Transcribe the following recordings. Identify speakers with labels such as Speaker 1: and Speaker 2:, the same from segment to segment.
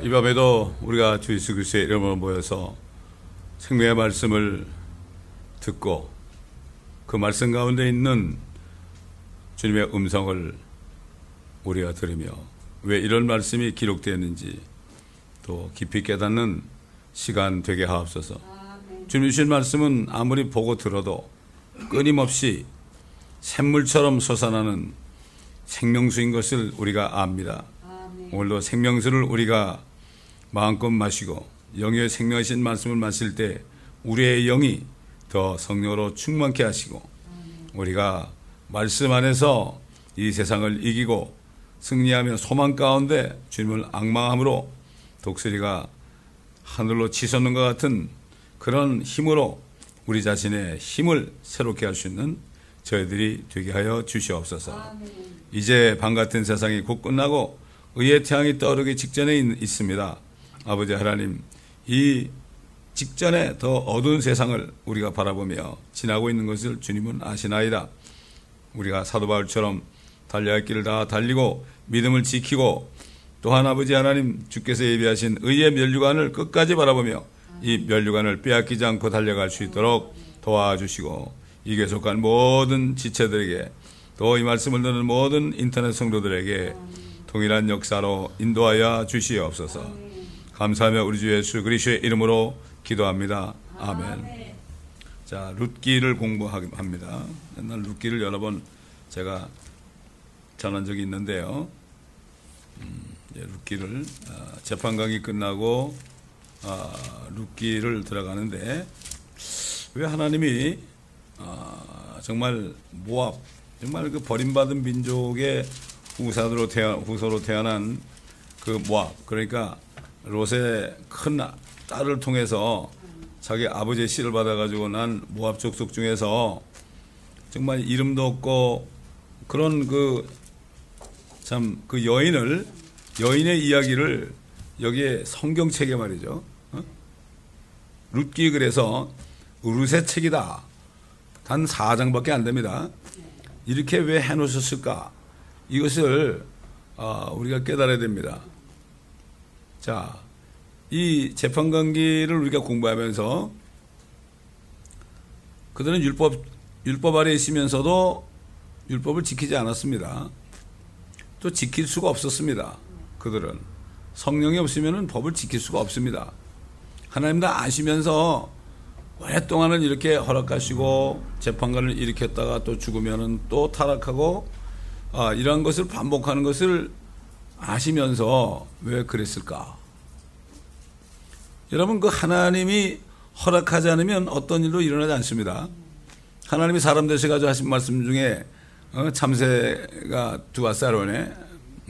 Speaker 1: 이 밤에도 우리가 주 예수 그리스도의 이름으로 모여서 생명의 말씀을 듣고 그 말씀 가운데 있는 주님의 음성을 우리가 들으며 왜 이런 말씀이 기록되었는지 또 깊이 깨닫는 시간 되게 하옵소서. 주님 주신 말씀은 아무리 보고 들어도 끊임없이 샘물처럼 솟아나는 생명수인 것을 우리가 압니다. 오늘도 생명수를 우리가 마음껏 마시고 영의 생명하신 말씀을 마실 때 우리의 영이 더 성령으로 충만케 하시고 우리가 말씀 안에서 이 세상을 이기고 승리하며 소망 가운데 주님을 앙망함으로 독수리가 하늘로 치솟는 것 같은 그런 힘으로 우리 자신의 힘을 새롭게 할 수 있는 저희들이 되게 하여 주시옵소서. 이제 밤 같은 세상이 곧 끝나고 의의 태양이 떠오르기 직전에 있습니다. 아버지 하나님, 이 직전에 더 어두운 세상을 우리가 바라보며 지나고 있는 것을 주님은 아시나이다. 우리가 사도 바울처럼 달려야 할 길을 다 달리고 믿음을 지키고 또한 아버지 하나님 주께서 예비하신 의의 면류관을 끝까지 바라보며 이 면류관을 빼앗기지 않고 달려갈 수 있도록 도와주시고 이게 속한 모든 지체들에게 또 이 말씀을 듣는 모든 인터넷 성도들에게 동일한 역사로 인도하여 주시옵소서. 감사하며 우리 주 예수 그리스도의 이름으로 기도합니다. 아멘. 자, 룻기를 공부합니다. 옛날 룻기를 여러 번 제가 전한 적이 있는데요. 룻기를 재판 강의 끝나고 룻기를 들어가는데 왜 하나님이 정말 모압, 정말 그 버림받은 민족의 후손으로 태어난 그 모압, 그러니까 롯의 큰 딸을 통해서 자기 아버지의 씨를 받아가지고 난 모압 족속 중에서 정말 이름도 없고 그런 그 여인의 이야기를 여기에 성경책에 말이죠. 룻기 그래서 룻의 책이다. 단 4장밖에 안 됩니다. 이렇게 왜 해놓으셨을까? 이것을 우리가 깨달아야 됩니다. 자, 이 재판관기를 우리가 공부하면서 그들은 율법 아래 있으면서도 율법을 지키지 않았습니다. 또 지킬 수가 없었습니다. 그들은 성령이 없으면 법을 지킬 수가 없습니다. 하나님 다 아시면서 오랫동안은 이렇게 허락하시고 재판관을 일으켰다가 또 죽으면은 또 타락하고 이러한 것을 반복하는 것을 아시면서 왜 그랬을까? 여러분, 그 하나님이 허락하지 않으면 어떤 일도 일어나지 않습니다. 하나님이 사람 되셔가지고 하신 말씀 중에 참새가 두아살 원에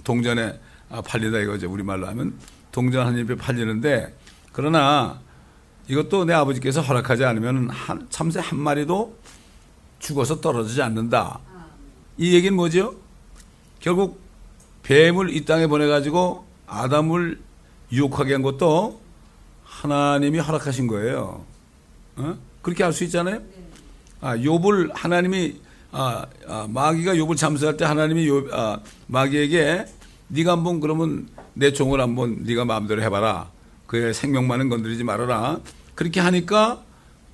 Speaker 1: 동전에 팔리다 이거죠. 우리말로 하면 동전 한 입에 팔리는데, 그러나 이것도 내 아버지께서 허락하지 않으면 참새 한 마리도 죽어서 떨어지지 않는다. 이 얘기는 뭐죠? 결국 뱀을 이 땅에 보내가지고 아담을 유혹하게 한 것도 하나님이 허락하신 거예요. 그렇게 알 수 있잖아요. 욥을 하나님이 마귀가 욥을 잠수할 때 하나님이 마귀에게 네가 한번 그러면 내 종을 한번 네가 마음대로 해봐라. 그의 생명만은 건드리지 말아라. 그렇게 하니까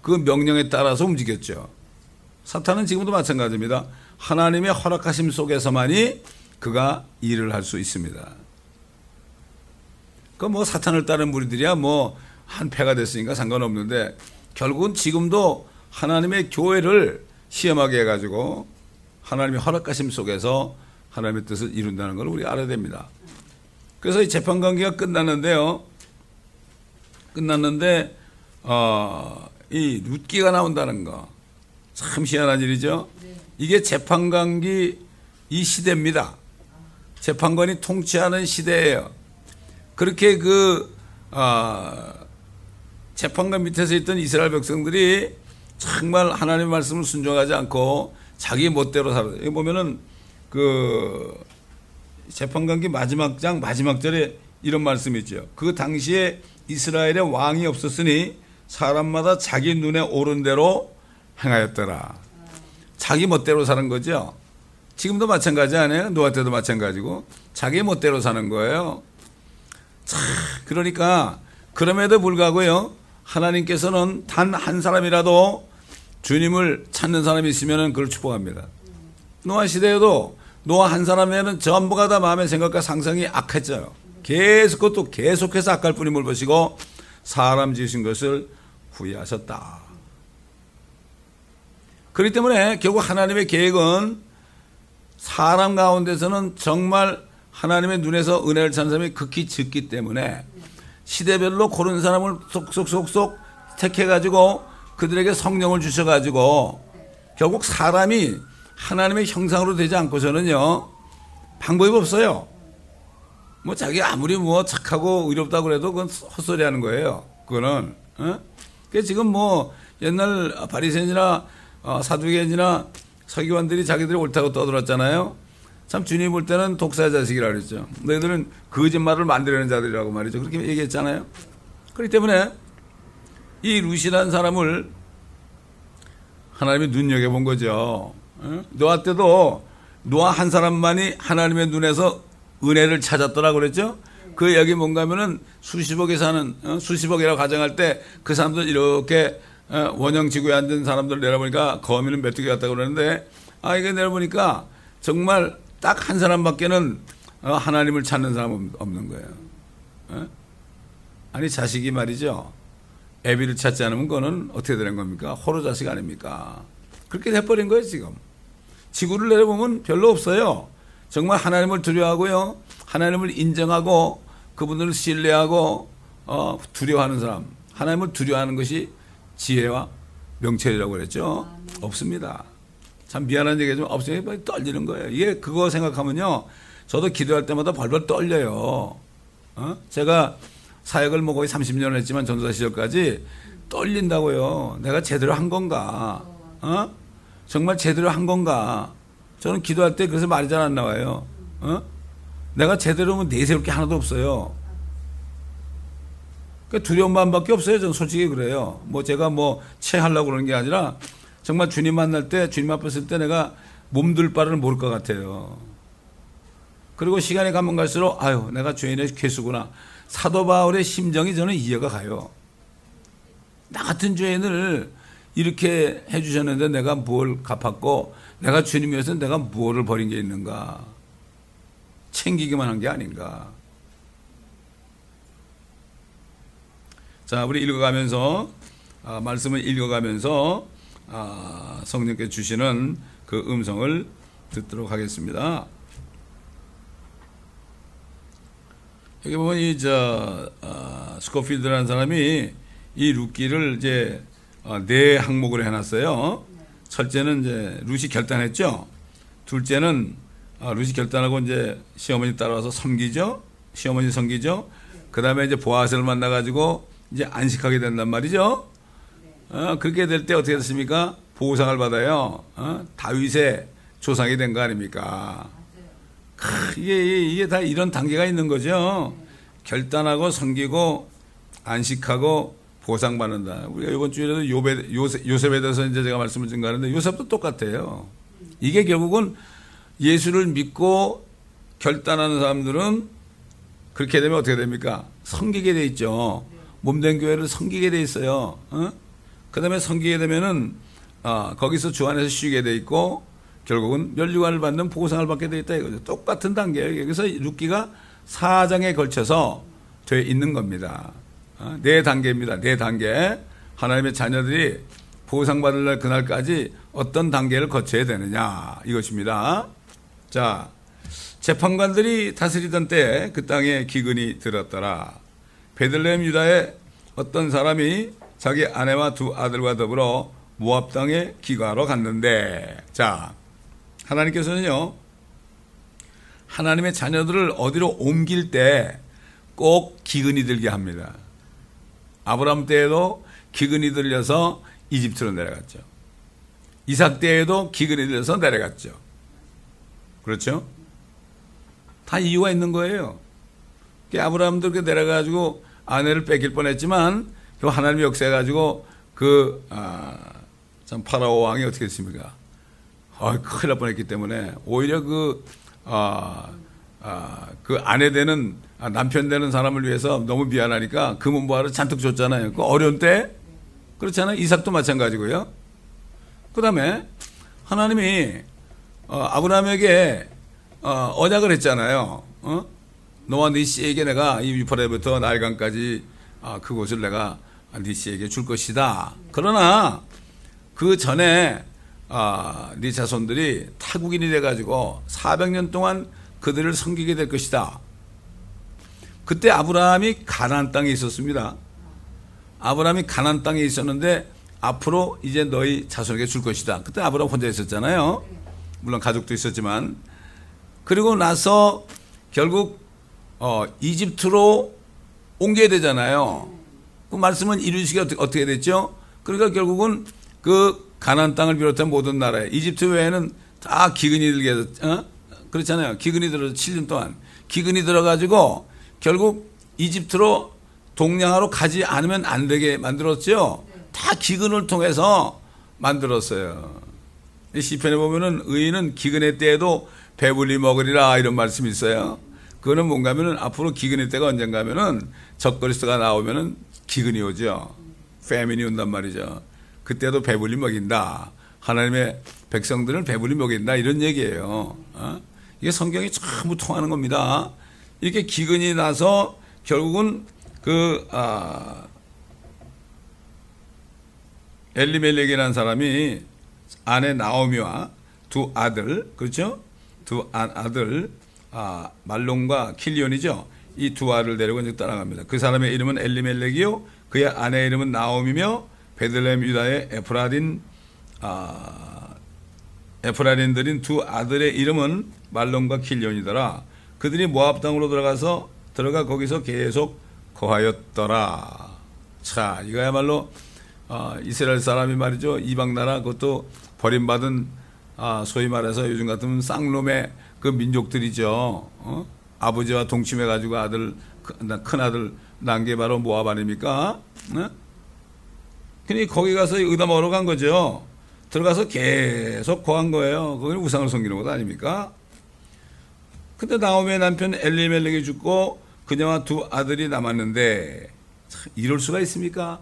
Speaker 1: 그 명령에 따라서 움직였죠. 사탄은 지금도 마찬가지입니다. 하나님의 허락하심 속에서만이 그가 일을 할 수 있습니다. 그 뭐 사탄을 따른 무리들이야 뭐 한 패가 됐으니까 상관없는데 결국은 지금도 하나님의 교회를 시험하게 해가지고 하나님의 허락하심 속에서 하나님의 뜻을 이룬다는 걸 우리 알아야 됩니다. 그래서 이 재판 관계가 끝났는데 이 룻기가 나온다는 거 참 희한한 일이죠. 이게 재판관기 이 시대입니다. 재판관이 통치하는 시대예요. 그렇게 재판관 밑에서 있던 이스라엘 백성들이 정말 하나님의 말씀을 순종하지 않고 자기 멋대로 살아요. 여기 보면은 재판관기 마지막 장 마지막 절에 이런 말씀이 있죠. 그 당시에 이스라엘에 왕이 없었으니 사람마다 자기 눈에 오른 대로 행하였더라. 자기 멋대로 사는 거죠. 지금도 마찬가지 아니에요? 노아 때도 마찬가지고 자기 멋대로 사는 거예요. 그러니까 그럼에도 불구하고요, 하나님께서는 단 한 사람이라도 주님을 찾는 사람이 있으면 그걸 축복합니다. 노아 시대에도 노아 한 사람에는 전부가 다 마음의 생각과 상상이 악했어요. 그것도 계속해서 악할 뿌림을 보시고 사람 지으신 것을 후회하셨다. 그렇기 때문에 결국 하나님의 계획은 사람 가운데서는 정말 하나님의 눈에서 은혜를 찾는 사람이 극히 적기 때문에 시대별로 고른 사람을 속속속속 택해가지고 그들에게 성령을 주셔가지고 결국 사람이 하나님의 형상으로 되지 않고서는요, 방법이 없어요. 뭐 자기 아무리 뭐 착하고 의롭다고 그래도 그건 헛소리 하는 거예요. 그거는. 그 지금 뭐 옛날 바리새인이나 사두개인이나 서기관들이 자기들이 옳다고 떠들었잖아요. 참 주님 볼 때는 독사의 자식이라고 그랬죠. 너희들은 거짓말을 만들어내는 자들이라고 말이죠. 그렇게 얘기했잖아요. 그렇기 때문에 이 룻이라는 사람을 하나님이 눈여겨본 거죠. 노아 때도 노아 한 사람만이 하나님의 눈에서 은혜를 찾았더라고 그랬죠. 그 여기 뭔가 하면은 수십억에 사는, 수십억이라고 가정할 때 그 사람들 이렇게 원형지구에 앉은 사람들 내려보니까 거미는 메뚜기 같다고 그러는데, 이게 내려보니까 정말 딱 한 사람밖에는 하나님을 찾는 사람 없는 거예요. 아니, 자식이 말이죠. 애비를 찾지 않으면 그거는 어떻게 되는 겁니까? 호로 자식 아닙니까? 그렇게 돼버린 거예요, 지금. 지구를 내려보면 별로 없어요. 정말 하나님을 두려워하고요, 하나님을 인정하고 그분들을 신뢰하고 두려워하는 사람, 하나님을 두려워하는 것이 지혜와 명철이라고 그랬죠. 없습니다. 참 미안한 얘기지만 없으면 떨리는 거예요. 이게 그거 생각하면요, 저도 기도할 때마다 벌벌 떨려요. 제가 사역을 뭐 거의 30년을 했지만 전도사 시절까지 떨린다고요. 내가 제대로 한 건가? 정말 제대로 한 건가? 저는 기도할 때 그래서 말이 잘 안 나와요. 내가 제대로 하면 내세울 게 하나도 없어요. 그러니까 두려운 마음밖에 없어요. 저는 솔직히 그래요. 뭐 제가 뭐 체하려고 그러는 게 아니라 정말 주님 만날 때, 주님 앞에 있을 때 내가 몸둘 바를 모를 것 같아요. 그리고 시간이 가면 갈수록 내가 죄인의 괴수구나. 사도 바울의 심정이 저는 이해가 가요. 나 같은 죄인을 이렇게 해주셨는데 내가 뭘 갚았고, 내가 주님 위해서 내가 무엇을 버린 게 있는가? 챙기기만 한 게 아닌가? 자, 우리 읽어가면서, 말씀을 읽어가면서, 성령께서 주시는 그 음성을 듣도록 하겠습니다. 여기 보면 스코필드라는 사람이 이 룻기를 이제 네 항목으로 해놨어요. 첫째는 이제 룻이 결단했죠. 둘째는 룻이 결단하고 이제 시어머니 따라와서 섬기죠. 시어머니 섬기죠. 그 다음에 이제 보아스를 만나가지고 이제 안식하게 된단 말이죠. 그렇게 될 때 어떻게 됐습니까? 보상을 받아요. 다윗의 조상이 된 거 아닙니까? 이게 다 이런 단계가 있는 거죠. 결단하고 섬기고 안식하고 보상받는다. 우리가 이번 주에도 요셉에 대해서 이제 제가 말씀을 증가하는데 요셉도 똑같아요. 이게 결국은 예수를 믿고 결단하는 사람들은 그렇게 되면 어떻게 됩니까? 섬기게 돼 있죠. 몸된 교회를 섬기게 돼 있어요. 그 다음에 섬기게 되면은 거기서 주 안에서 쉬게 돼 있고 결국은 멸류관을 받는 보상을 받게 돼 있다 이거죠. 똑같은 단계예요. 그래서 룻기가 4장에 걸쳐서 돼 있는 겁니다. 네 단계입니다. 네 단계. 하나님의 자녀들이 보상받을 날 그날까지 어떤 단계를 거쳐야 되느냐 이것입니다. 자, 재판관들이 다스리던 때 그 땅에 기근이 들었더라. 베들레헴 유다에 어떤 사람이 자기 아내와 두 아들과 더불어 모압 땅에 기거하러 갔는데, 자, 하나님께서는요, 하나님의 자녀들을 어디로 옮길 때 꼭 기근이 들게 합니다. 아브라함 때에도 기근이 들려서 이집트로 내려갔죠. 이삭 때에도 기근이 들려서 내려갔죠. 그렇죠? 다 이유가 있는 거예요. 아브라함도 그렇게 내려가지고 아내를 뺏길 뻔했지만 하나님이 역사해가지고 참 파라오 왕이 어떻게 했습니까? 큰일 날 뻔했기 때문에 오히려 그 아내 되는 남편 되는 사람을 위해서 너무 미안하니까 금은보화를 잔뜩 줬잖아요. 그 어려운 때 그렇잖아요. 이삭도 마찬가지고요. 그 다음에 하나님이 아브라함에게 언약을 했잖아요. 너와 네 씨에게 내가 이 유프라데부터 나일강까지 그곳을 내가 네 씨에게 줄 것이다. 그러나 그 전에 네 자손들이 타국인이 돼가지고 400년 동안 그들을 섬기게 될 것이다. 그때 아브라함이 가나안 땅에 있었습니다. 아브라함이 가나안 땅에 있었는데 앞으로 이제 너희 자손에게 줄 것이다. 그때 아브라함 혼자 있었잖아요. 물론 가족도 있었지만. 그리고 나서 결국 이집트로 옮겨야 되잖아요. 그 말씀은 이루시기가 어떻게 됐죠? 그러니까 결국은 그 가나안 땅을 비롯한 모든 나라에 이집트 외에는 다 기근이 들게 그렇잖아요. 기근이 들어서 7년 동안 기근이 들어가지고 결국 이집트로 동양화로 가지 않으면 안 되게 만들었죠. 다 기근을 통해서 만들었어요. 시편에 보면은 의인은 기근의 때에도 배불리 먹으리라 이런 말씀이 있어요. 그거는 뭔가 하면은 앞으로 기근의 때가 언젠가 하면은 적그리스도가 나오면은 기근이 오죠. 패민이 온단 말이죠. 그때도 배불리 먹인다. 하나님의 백성들을 배불리 먹인다. 이런 얘기예요. 이게 성경이 전부 통하는 겁니다. 이렇게 기근이 나서 결국은 엘리멜렉이라는 사람이 아내 나오미와 두 아들, 그렇죠? 두 아들, 말론과 킬리온이죠. 이 두 아들을 데리고 이제 떠나갑니다. 그 사람의 이름은 엘리멜렉이요. 그의 아내의 이름은 나오미며 베들레헴 유다의 에프라딘들인 두 아들의 이름은 말론과 킬리온이더라. 그들이 모압 땅으로 들어가 거기서 계속 거하였더라. 자, 이거야말로 이스라엘 사람이 말이죠. 이방 나라 그것도 버림받은 소위 말해서 요즘 같으면 쌍놈의 그 민족들이죠. 아버지와 동침해 가지고 큰 아들 난 게 바로 모압 아닙니까? 그러니 거기 가서 의다 먹으러 간 거죠. 들어가서 계속 거한 거예요. 거기는 우상을 섬기는 것 아닙니까? 근데 나오미의 남편 엘리멜렉이 죽고 그녀와 두 아들이 남았는데 이럴 수가 있습니까?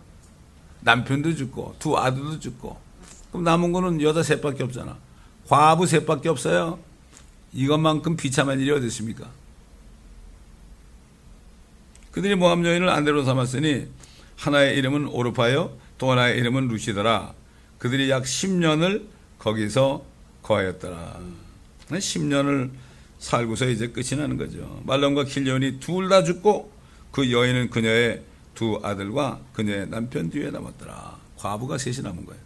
Speaker 1: 남편도 죽고 두 아들도 죽고 그럼 남은 거는 여자 셋밖에 없잖아. 과부 셋밖에 없어요. 이것만큼 비참한 일이 어디 있습니까? 그들이 모압 여인을 아내로 삼았으니 하나의 이름은 오르파요 또 하나의 이름은 루시더라. 그들이 약 10년을 거기서 거하였더라. 10년을 살고서 이제 끝이 나는 거죠. 말론과 킬리온이 둘 다 죽고 그 여인은 그녀의 두 아들과 그녀의 남편 뒤에 남았더라. 과부가 셋이 남은 거예요.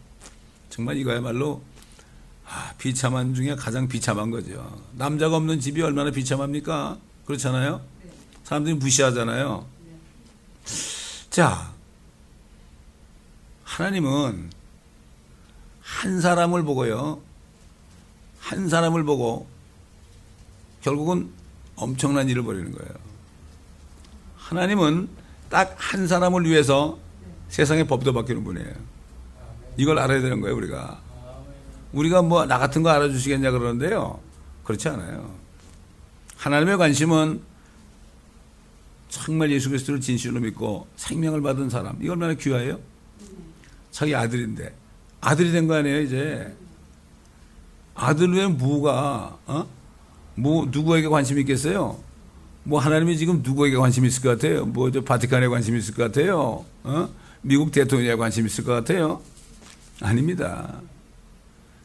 Speaker 1: 정말 이거야말로 비참한 중에 가장 비참한 거죠. 남자가 없는 집이 얼마나 비참합니까? 그렇잖아요. 사람들이 무시하잖아요. 자, 하나님은 한 사람을 보고요. 한 사람을 보고 결국은 엄청난 일을 벌이는 거예요. 하나님은 딱 한 사람을 위해서 세상의 법도 바뀌는 분이에요. 이걸 알아야 되는 거예요, 우리가. 우리가 뭐 나 같은 거 알아주시겠냐 그러는데요. 그렇지 않아요. 하나님의 관심은 정말 예수 그리스도를 진실로 믿고 생명을 받은 사람. 이거 얼마나 귀해요? 자기 아들인데. 아들이 된 거 아니에요, 이제. 아들 외에 뭐가, 누구에게 관심이 있겠어요? 뭐 하나님이 지금 누구에게 관심이 있을 것 같아요? 뭐 저 바티칸에 관심이 있을 것 같아요? 미국 대통령에 관심이 있을 것 같아요? 아닙니다.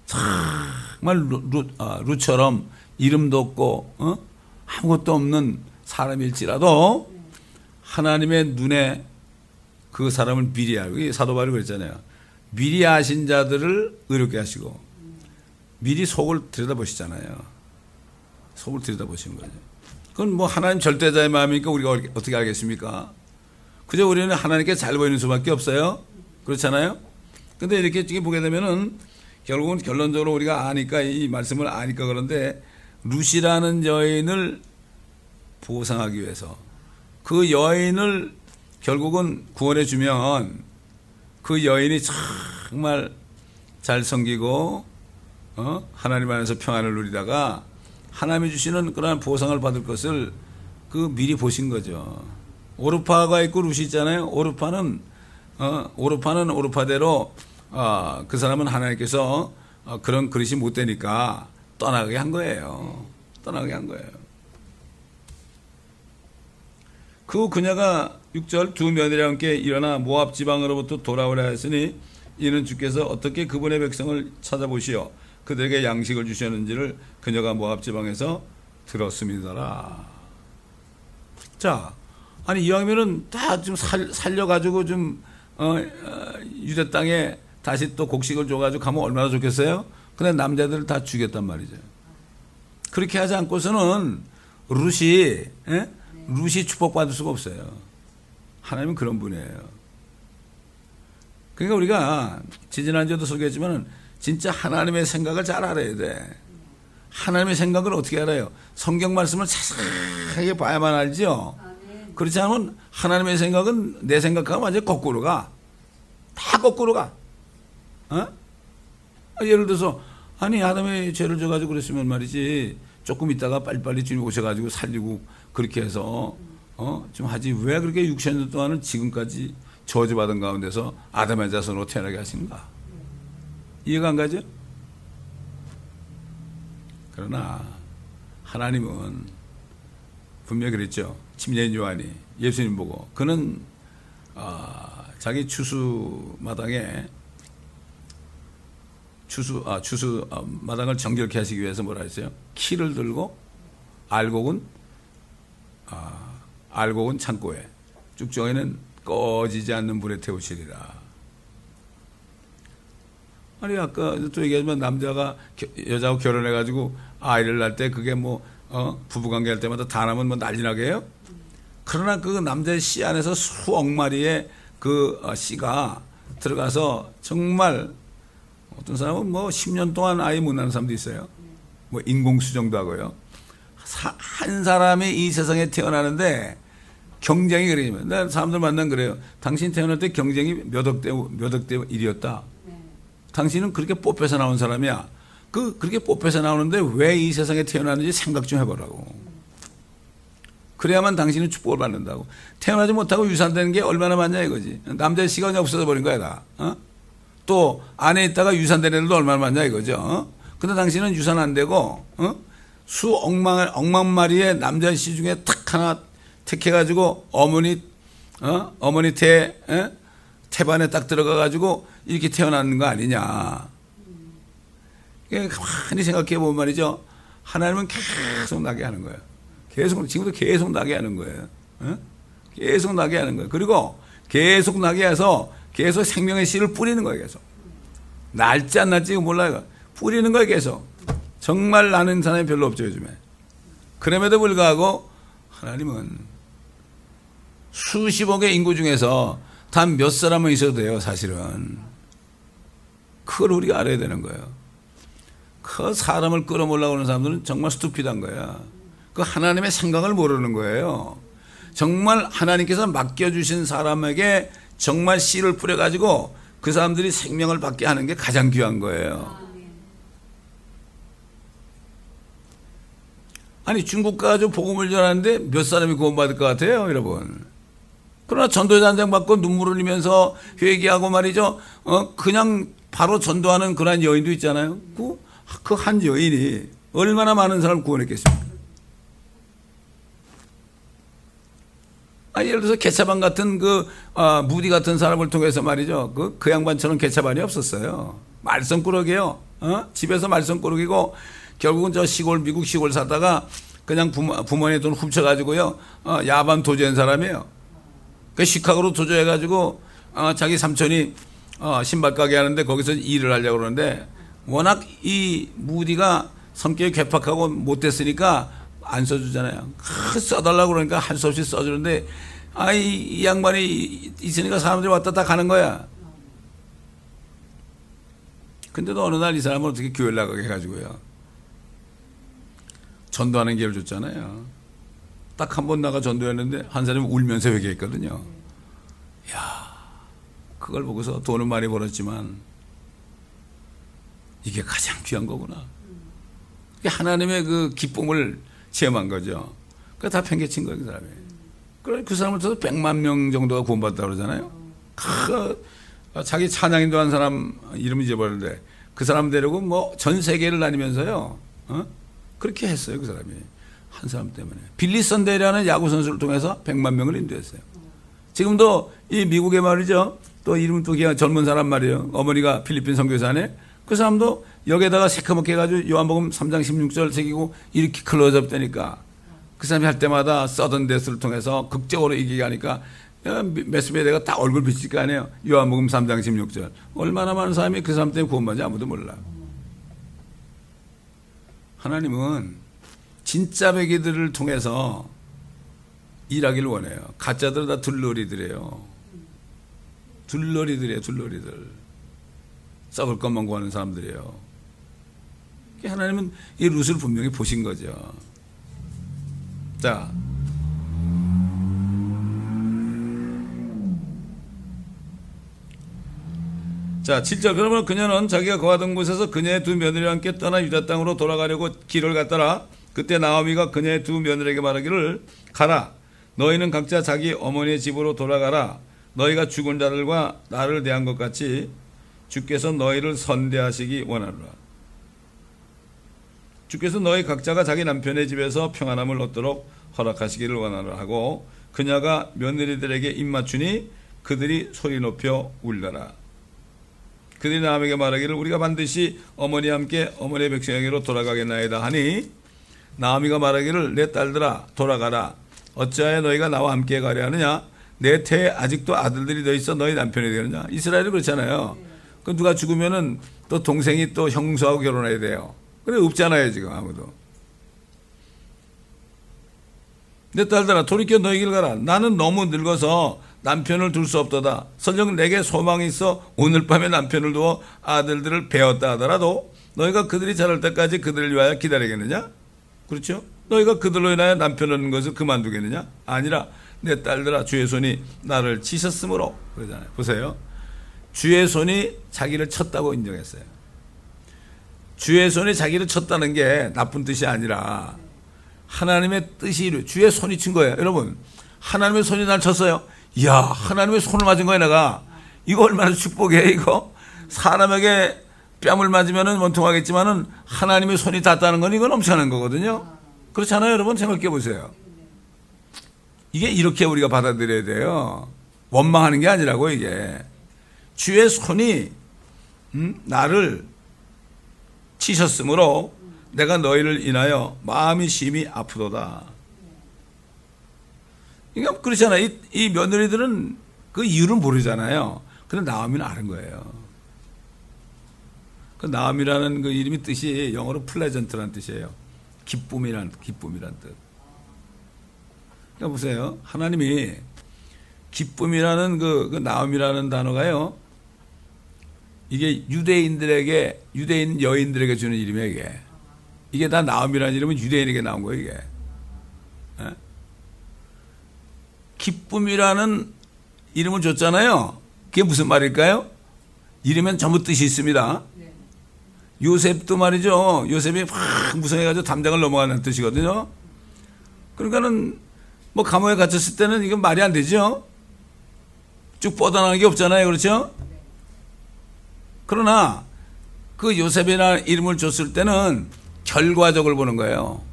Speaker 1: 정말 루처럼 이름도 없고 아무것도 없는 사람일지라도 하나님의 눈에 그 사람을 미리 알고, 사도 바울이 그랬잖아요. 미리 아신 자들을 의롭게 하시고 미리 속을 들여다보시잖아요. 속을 들여다보시는 거죠. 그건 뭐 하나님 절대자의 마음이니까 우리가 어떻게 알겠습니까? 그저 우리는 하나님께 잘 보이는 수밖에 없어요. 그렇잖아요. 근데 이렇게 보게 되면은 결국은 결론적으로 우리가 아니까, 이 말씀을 아니까 그런데 루시라는 여인을 보상하기 위해서 그 여인을 결국은 구원해 주면 그 여인이 정말 잘 섬기고 하나님 안에서 평안을 누리다가 하나님이 주시는 그러한 보상을 받을 것을 그 미리 보신 거죠. 오르파가 있고 룻이 있잖아요. 오르파는 오르파대로 그 사람은 하나님께서 그런 그릇이 못 되니까 떠나게 한 거예요. 떠나게 한 거예요. 그 그녀가 6절 두 며느리와 함께 일어나 모압 지방으로부터 돌아오라 했으니 이는 주께서 어떻게 그분의 백성을 찾아보시어 그들에게 양식을 주셨는지를 그녀가 모압 지방에서 들었습니다라. 자, 아니 이왕이면은 다 좀 살려가지고 좀 유대 땅에 다시 또 곡식을 줘가지고 가면 얼마나 좋겠어요? 근데 남자들을 다 죽였단 말이죠. 그렇게 하지 않고서는 룻이 축복받을 수가 없어요. 하나님은 그런 분이에요. 그러니까 우리가 지지난주에도 소개했지만 진짜 하나님의 생각을 잘 알아야 돼. 하나님의 생각을 어떻게 알아요? 성경 말씀을 자세하게 봐야만 알죠. 그렇지 않으면 하나님의 생각은 내 생각하고 완전히 거꾸로 가. 다 거꾸로 가. 예를 들어서 아니 아담의 죄를 져가지고 그랬으면 말이지 조금 있다가 빨리빨리 주님 오셔가지고 살리고 그렇게 해서 좀 하지 왜 그렇게 6,000년 동안은 지금까지 저주받은 가운데서 아담의 자손으로 태어나게 하신가? 이해가 안 가죠? 그러나 하나님은 분명히 그랬죠. 침례인 요한이 예수님 보고 그는 자기 추수마당에 마당을 정결케 하시기 위해서 뭐라 했어요? 키를 들고 알곡은 창고에 쭉정에는 꺼지지 않는 불에 태우시리라. 아니 아까 또 얘기하지만 남자가 여자하고 결혼해가지고 아이를 낳을 때 그게 부부관계 할 때마다 다 나면 난리나게 해요? 그러나 그 남자의 씨 안에서 수억 마리의 그 씨가 들어가서 정말 어떤 사람은 10년 동안 아이 못 낳는 사람도 있어요. 인공수정도 하고요. 한 사람이 이 세상에 태어나는데 경쟁이 그래요. 난 사람들 만나면 그래요. 당신 태어날 때 경쟁이 몇 억대 1이었다. 당신은 그렇게 뽑혀서 나온 사람이야. 그렇게 뽑혀서 나오는데 왜 이 세상에 태어났는지 생각 좀 해보라고. 그래야만 당신은 축복을 받는다고. 태어나지 못하고 유산되는 게 얼마나 많냐 이거지. 남자의 시간이 없어져 버린 거야 다. 또 안에 있다가 유산되는 애들도 얼마나 많냐 이거죠. 근데 당신은 유산 안 되고 수억만 마리의 남자의 씨 중에 탁 하나 택해가지고 어머니 태반에 딱 들어가가지고 이렇게 태어나는 거 아니냐. 가만히 생각해 보면 말이죠. 하나님은 계속 나게 하는 거예요. 지금도 계속 나게 하는 거예요. 계속 나게 하는 거예요. 그리고 계속 나게 해서 계속 생명의 씨를 뿌리는 거예요. 계속. 날지 안 날지 몰라요. 뿌리는 거예요. 계속. 정말 나는 사람이 별로 없죠 요즘에. 그럼에도 불구하고 하나님은 수십억의 인구 중에서 단 몇 사람은 있어도 돼요. 사실은. 그걸 우리가 알아야 되는 거예요. 그 사람을 끌어모으려고 하는 사람들은 정말 스투피드한 거야. 그 하나님의 생각을 모르는 거예요. 정말 하나님께서 맡겨주신 사람에게 정말 씨를 뿌려가지고 그 사람들이 생명을 받게 하는 게 가장 귀한 거예요. 아니 중국 가서 복음을 전하는데 몇 사람이 구원받을 것 같아요 여러분. 그러나 전도자 한 장 받고 눈물을 흘리면서 회개하고 말이죠. 그냥 바로 전도하는 그런 여인도 있잖아요. 그 한 여인이 얼마나 많은 사람을 구원했겠습니까? 예를 들어서 개차반 같은 무디 같은 사람을 통해서 말이죠. 그 양반처럼 개차반이 없었어요. 말썽꾸러기예요. 집에서 말썽꾸러기고 결국은 미국 시골 살다가 그냥 부모의 돈 훔쳐가지고요. 야반 도주한 사람이에요. 시카고로 도주해가지고 자기 삼촌이 신발 가게 하는데 거기서 일을 하려고 그러는데 워낙 이 무디가 성격이 괴팍하고 못됐으니까 안 써주잖아요. 써달라고 그러니까 할 수 없이 써주는데 이 양반이 있으니까 사람들이 왔다 갔다 가는 거야. 근데도 어느 날 이 사람은 어떻게 교회를 나가게 해가지고요. 전도하는 기회를 줬잖아요. 딱 한 번 나가 전도했는데 한 사람이 울면서 회개했거든요. 이야, 그걸 보고서 돈은 많이 벌었지만 이게 가장 귀한 거구나. 하나님의 그 기쁨을 체험한 거죠. 그거 다 팽개친 거예요, 그 사람이. 그래, 그 사람을 통해서 100만 명 정도가 구원받았다고 그러잖아요. 자기 찬양인도 한 사람 이름 잊어버렸는데 그 사람 데리고 뭐 전 세계를 다니면서요. 그렇게 했어요, 그 사람이. 한 사람 때문에. 빌리 선데이라는 야구 선수를 통해서 100만 명을 인도했어요. 지금도 이 미국에 말이죠. 또 이름 또 그냥 젊은 사람 말이에요. 어머니가 필리핀 선교사네. 그 사람도 여기에다가 새카맣게 해가지고 요한복음 3장 16절 새기고 이렇게 클로즈업 되니까 그 사람이 할 때마다 서든 데스를 통해서 극적으로 이기게 하니까 매스메디아가 다 얼굴 비칠 거 아니에요. 요한복음 3장 16절. 얼마나 많은 사람이 그 사람 때문에 구원받지 아무도 몰라. 하나님은 진짜 배기들을 통해서 일하기를 원해요. 가짜들은 다 둘러리들이에요. 둘러리들이에요, 둘러리들. 썩을 것만 구하는 사람들이에요. 하나님은 이 룻을 분명히 보신 거죠. 자, 자, 7절. 그러면 그녀는 자기가 거하던 곳에서 그녀의 두 며느리와 함께 떠나 유다 땅으로 돌아가려고 길을 갔더라. 그때 나오미가 그녀의 두 며느리에게 말하기를 가라. 너희는 각자 자기 어머니의 집으로 돌아가라. 너희가 죽은 자들과 나를 대한 것 같이 주께서 너희를 선대하시기 원하노라. 주께서 너희 각자가 자기 남편의 집에서 평안함을 얻도록 허락하시기를 원하노라 하고 그녀가 며느리들에게 입맞추니 그들이 소리 높여 울더라. 그들이 나오미에게 말하기를 우리가 반드시 어머니와 함께 어머니의 백성에게로 돌아가겠나이다 하니 나오미가 말하기를 내 딸들아 돌아가라. 어찌하여 너희가 나와 함께 가려 하느냐. 내 태에 아직도 아들들이 더 있어 너희 남편이 되느냐. 이스라엘이 그렇잖아요. 그 누가 죽으면은 또 동생이 또 형수하고 결혼해야 돼요. 그래 없잖아요 지금 아무도. 내 딸들아 돌이켜 너희 길 가라. 나는 너무 늙어서 남편을 둘 수 없도다. 설령 내게 소망이 있어 오늘 밤에 남편을 두어 아들들을 배웠다 하더라도 너희가 그들이 자랄 때까지 그들을 위하여 기다리겠느냐? 그렇죠? 너희가 그들로 인하여 남편 얻는 것을 그만두겠느냐? 아니라 내 딸들아 주의 손이 나를 치셨으므로 그러잖아요. 보세요. 주의 손이 자기를 쳤다고 인정했어요. 주의 손이 자기를 쳤다는 게 나쁜 뜻이 아니라 하나님의 뜻이 이루 주의 손이 친 거예요. 여러분 하나님의 손이 날 쳤어요. 이야 하나님의 손을 맞은 거야 내가. 이거 얼마나 축복이에요 이거. 사람에게 뺨을 맞으면 원통하겠지만은 하나님의 손이 닿았다는 건 이건 엄청난 거거든요. 그렇잖아요 여러분. 생각해 보세요. 이게 이렇게 우리가 받아들여야 돼요. 원망하는 게 아니라고. 이게 주의 손이 나를 치셨으므로 내가 너희를 인하여 마음이 심히 아프도다. 그러니까 그렇잖아요. 이 며느리들은 그 이유를 모르잖아요. 근데 나오미는 아는 거예요. 그 나오미라는 그 이름이 뜻이 영어로 플레전트라는 뜻이에요. 기쁨이란 뜻. 그러니까 보세요. 하나님이 기쁨이라는 그 나오미라는 단어가요. 이게 유대인 여인들에게 주는 이름이에요. 이게 다 나오미라는 이름은 유대인에게 나온 거예요. 이게. 기쁨이라는 이름을 줬잖아요. 그게 무슨 말일까요? 이름엔 전부 뜻이 있습니다. 요셉도 말이죠. 요셉이 확 무성해가지고 담장을 넘어가는 뜻이거든요. 그러니까는 뭐 감옥에 갇혔을 때는 이건 말이 안 되죠. 쭉 뻗어나가는 게 없잖아요. 그렇죠? 그러나 그 요셉이라는 이름을 줬을 때는 결과적을 보는 거예요.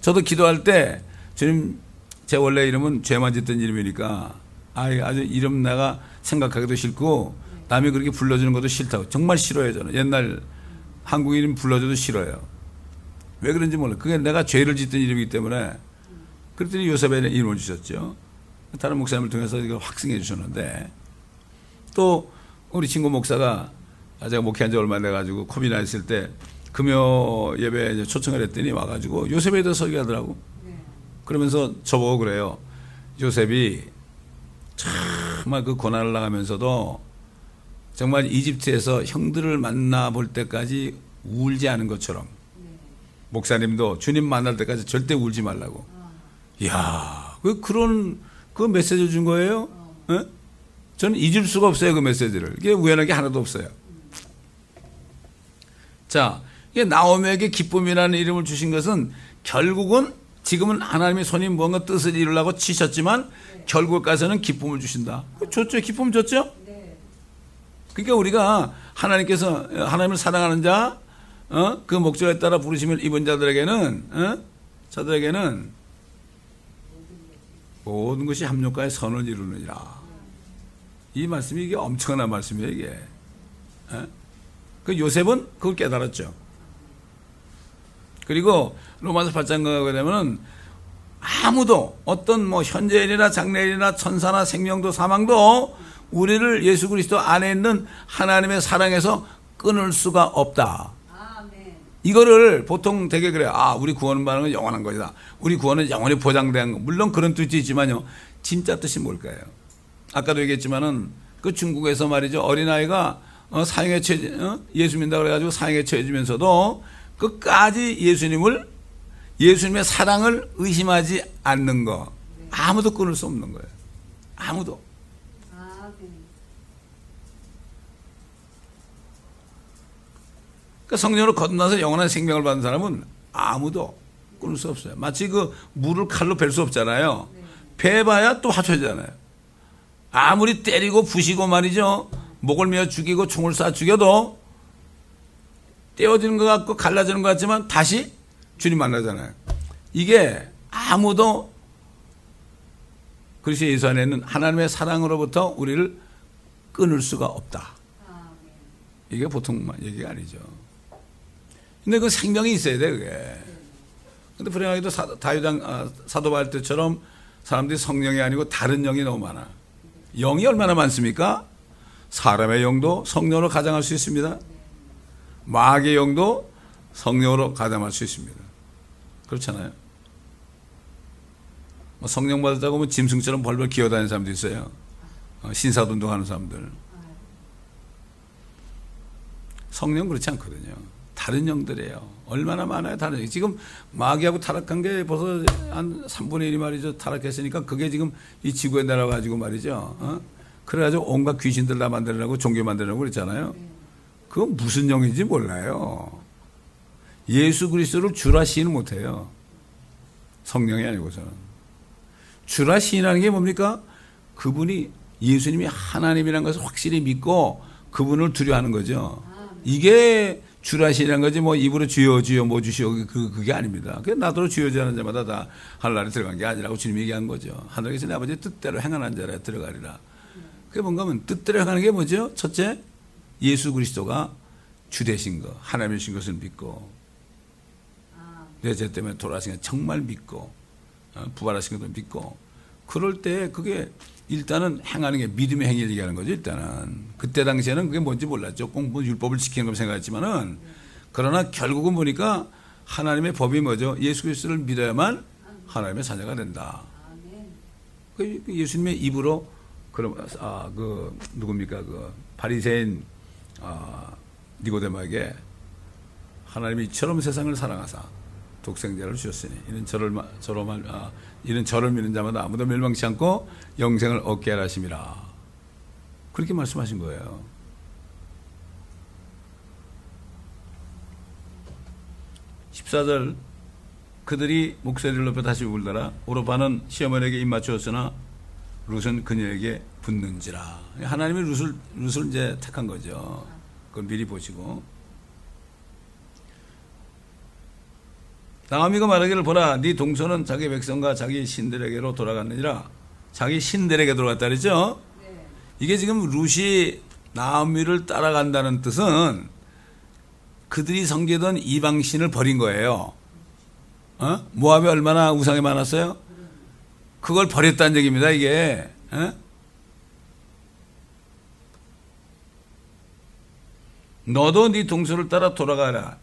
Speaker 1: 저도 기도할 때 주님 제 원래 이름은 죄만 짓던 이름이니까 아주 이름 내가 생각하기도 싫고 남이 그렇게 불러주는 것도 싫다고. 정말 싫어요 저는. 옛날 한국 이름 불러줘도 싫어요. 왜 그런지 몰라요. 그게 내가 죄를 짓던 이름이기 때문에. 그랬더니 요셉의 이름을 주셨죠. 다른 목사님을 통해서 이걸 확증해 주셨는데 또 우리 친구 목사가 제가 목회한 지 얼마 돼가지고 코비나 있을 때 금요 예배에 초청을 했더니 와가지고 요셉에 대해서 설교하더라고. 그러면서 저보고 그래요. 요셉이 정말 그 고난을 당하면서도 정말 이집트에서 형들을 만나볼 때까지 울지 않은 것처럼 목사님도 주님 만날 때까지 절대 울지 말라고. 이야, 그런 메시지를 준 거예요? 네? 저는 잊을 수가 없어요, 그 메시지를. 이게 우연한 게 하나도 없어요. 자, 이게 나오미에게 기쁨이라는 이름을 주신 것은 결국은 지금은 하나님의 손이 뭔가 뜻을 이루려고 치셨지만 결국 가서는 기쁨을 주신다. 좋죠. 기쁨 좋죠. 그러니까 우리가 하나님께서 하나님을 사랑하는 자, 그 목적에 따라 부르심을 입은 자들에게는 모든 것이 합력하여 선을 이루느니라. 이 말씀이 이게 엄청난 말씀이에요, 이게. 그 요셉은 그걸 깨달았죠. 그리고 로마서 8장 가게 되면은 아무도 어떤 뭐 현재일이나 장래일이나 천사나 생명도 사망도 우리를 예수 그리스도 안에 있는 하나님의 사랑에서 끊을 수가 없다. 이거를 보통 되게 그래요. 우리 구원은 받는 건 영원한 것이다. 우리 구원은 영원히 보장된 거. 물론 그런 뜻이 있지만요. 진짜 뜻이 뭘까요? 아까도 얘기했지만은 그 중국에서 말이죠. 어린아이가 사형에 예수 믿는다 그래가지고 사형에 처해지면서도 끝까지 예수님의 사랑을 의심하지 않는 거. 아무도 끊을 수 없는 거예요. 아무도. 그러니까 성령으로 거듭나서 영원한 생명을 받은 사람은 아무도 끊을 수 없어요. 마치 그 물을 칼로 벨 수 없잖아요. 베봐야 또 합쳐지잖아요. 아무리 때리고 부시고 말이죠. 목을 메어 죽이고 총을 쏴 죽여도 떼어지는 것 같고 갈라지는 것 같지만 다시 주님 만나잖아요. 이게 아무도 그리스도 예수 안에 있는 하나님의 사랑으로부터 우리를 끊을 수가 없다. 이게 보통 얘기가 아니죠. 근데 그 생명이 있어야 돼, 그게. 근데 불행하게도 사도 바울 때처럼 사람들이 성령이 아니고 다른 영이 너무 많아. 영이 얼마나 많습니까? 사람의 영도 성령으로 가장할 수 있습니다. 마귀의 영도 성령으로 가장할 수 있습니다. 그렇잖아요. 뭐 성령 받았다고 뭐 짐승처럼 벌벌 기어다니는 사람도 있어요. 신사돈동 하는 사람들. 성령 그렇지 않거든요. 다른 영들이에요. 얼마나 많아요, 다른 영. 지금 마귀하고 타락한 게 벌써 한 3분의 1이 말이죠. 타락했으니까 그게 지금 이 지구에 내려가지고 말이죠. 그래가지고 온갖 귀신들 다 만들려고 종교 만들려고 그랬잖아요. 그건 무슨 영인지 몰라요. 예수 그리스도를 주라 시인 못해요. 성령이 아니고서는. 주라 시인하는 게 뭡니까? 그분이 예수님이 하나님이라는 것을 확실히 믿고 그분을 두려워하는 거죠. 이게 주라 시인이라는 거지 뭐 입으로 주여 주여 뭐 주시오 그게 아닙니다. 그게 나더러 주여 주여 하는 자마다 다 하늘나라에 들어간 게 아니라고 주님이 얘기한 거죠. 하늘에 계신 아버지의 뜻대로 행하는 자라 들어가리라. 그게 뭔가 하면 뜻대로 행하는 게 뭐죠? 첫째, 예수 그리스도가 주 되신 거, 하나님이신 것을 믿고 내 죄 때문에 돌아가신 거 정말 믿고 부활하신 것도 믿고 그럴 때 그게 일단은 행하는 게 믿음의 행위를 얘기하는 거죠. 일단은 그때 당시에는 그게 뭔지 몰랐죠. 꼭 뭐 율법을 지키는 걸 생각했지만은 그러나 결국은 보니까 하나님의 법이 뭐죠? 예수 그리스도를 믿어야만 하나님의 자녀가 된다. 그 예수님의 입으로 그럼 그 누굽니까 그 바리새인 니고데모에게 하나님이 이처럼 세상을 사랑하사 독생자를 주셨으니 이는 저를 믿는 자마다 아무도 멸망치 않고 영생을 얻게 하라 하심이라. 그렇게 말씀하신 거예요. (14절) 그들이 목소리를 높여 다시 울더라. 오르파는 시어머니에게 입맞추었으나 룻은 그녀에게 붙는지라. 하나님이 룻을 이제 택한 거죠. 그걸 미리 보시고. 나오미가 말하기를 보라 네 동서는 자기 백성과 자기 신들에게로 돌아갔느니라. 자기 신들에게 돌아갔다 그랬죠. 이게 지금 룻이 나오미를 따라간다는 뜻은 그들이 섬기던 이방신을 버린 거예요. 모압이 얼마나 우상이 많았어요? 그걸 버렸다는 얘기입니다. 이게 너도 네 동서를 따라 돌아가라.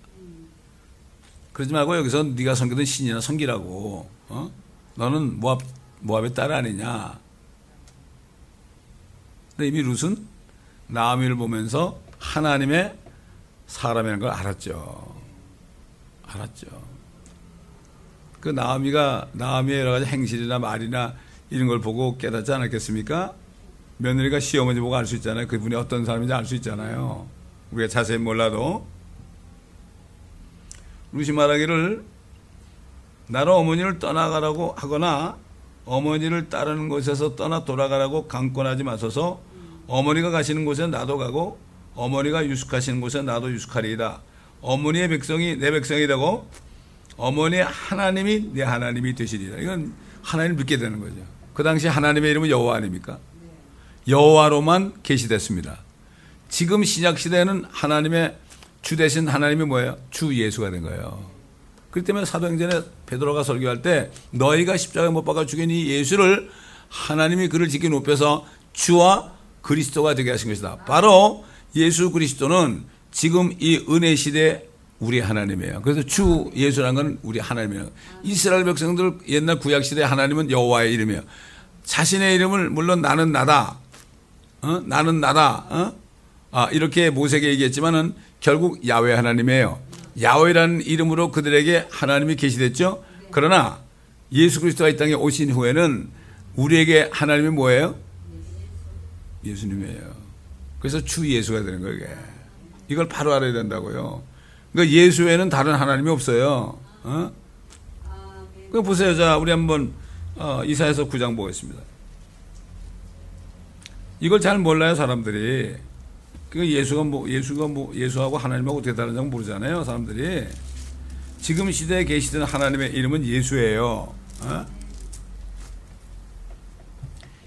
Speaker 1: 그러지 말고 여기서 네가 섬기던 신이나 섬기라고. 너는 모압의 딸 아니냐. 근데 이미 룻은 나오미를 보면서 하나님의 사람이라는 걸 알았죠. 그 나오미의 여러 가지 행실이나 말이나 이런 걸 보고 깨닫지 않았겠습니까? 며느리가 시어머니 보고 알 수 있잖아요. 그분이 어떤 사람인지 알 수 있잖아요. 우리가 자세히 몰라도. 룻이 말하기를 나로 어머니를 떠나가라고 하거나 어머니를 따르는 곳에서 떠나 돌아가라고 강권하지 마소서. 어머니가 가시는 곳에 나도 가고 어머니가 유숙하시는 곳에 나도 유숙하리이다. 어머니의 백성이 내 백성이 되고 어머니의 하나님이 내 하나님이 되시리라. 이건 하나님을 믿게 되는 거죠. 그 당시 하나님의 이름은 여호와 아닙니까? 여호와로만 계시됐습니다. 지금 신약 시대에는 하나님의 주 되신 하나님이 뭐예요? 주 예수가 된 거예요. 그렇기 때문에 사도행전에 베드로가 설교할 때 너희가 십자가에 못 박아 죽인 이 예수를 하나님이 그를 지켜 높여서 주와 그리스도가 되게 하신 것이다. 바로 예수 그리스도는 지금 이 은혜 시대 우리 하나님이에요. 그래서 주 예수라는 건 우리 하나님이에요. 이스라엘 백성들 옛날 구약 시대 하나님은 여호와의 이름이에요. 자신의 이름을 물론 나는 나다, 나는 나다, 이렇게 모세에게 얘기했지만은 결국 야훼 하나님이에요. 야훼라는 이름으로 그들에게 하나님이 계시됐죠. 그러나 예수 그리스도가 이 땅에 오신 후에는 우리에게 하나님이 뭐예요? 예수님이에요. 그래서 주 예수가 되는 거예요. 이게. 이걸 바로 알아야 된다고요. 그러니까 예수에는 다른 하나님이 없어요. 그 보세요. 자, 우리 한번 이사야서 9장 보겠습니다. 이걸 잘 몰라요, 사람들이. 그 예수하고 하나님하고 어떻게 다른지 모르잖아요, 사람들이. 지금 시대에 계시던 하나님의 이름은 예수예요.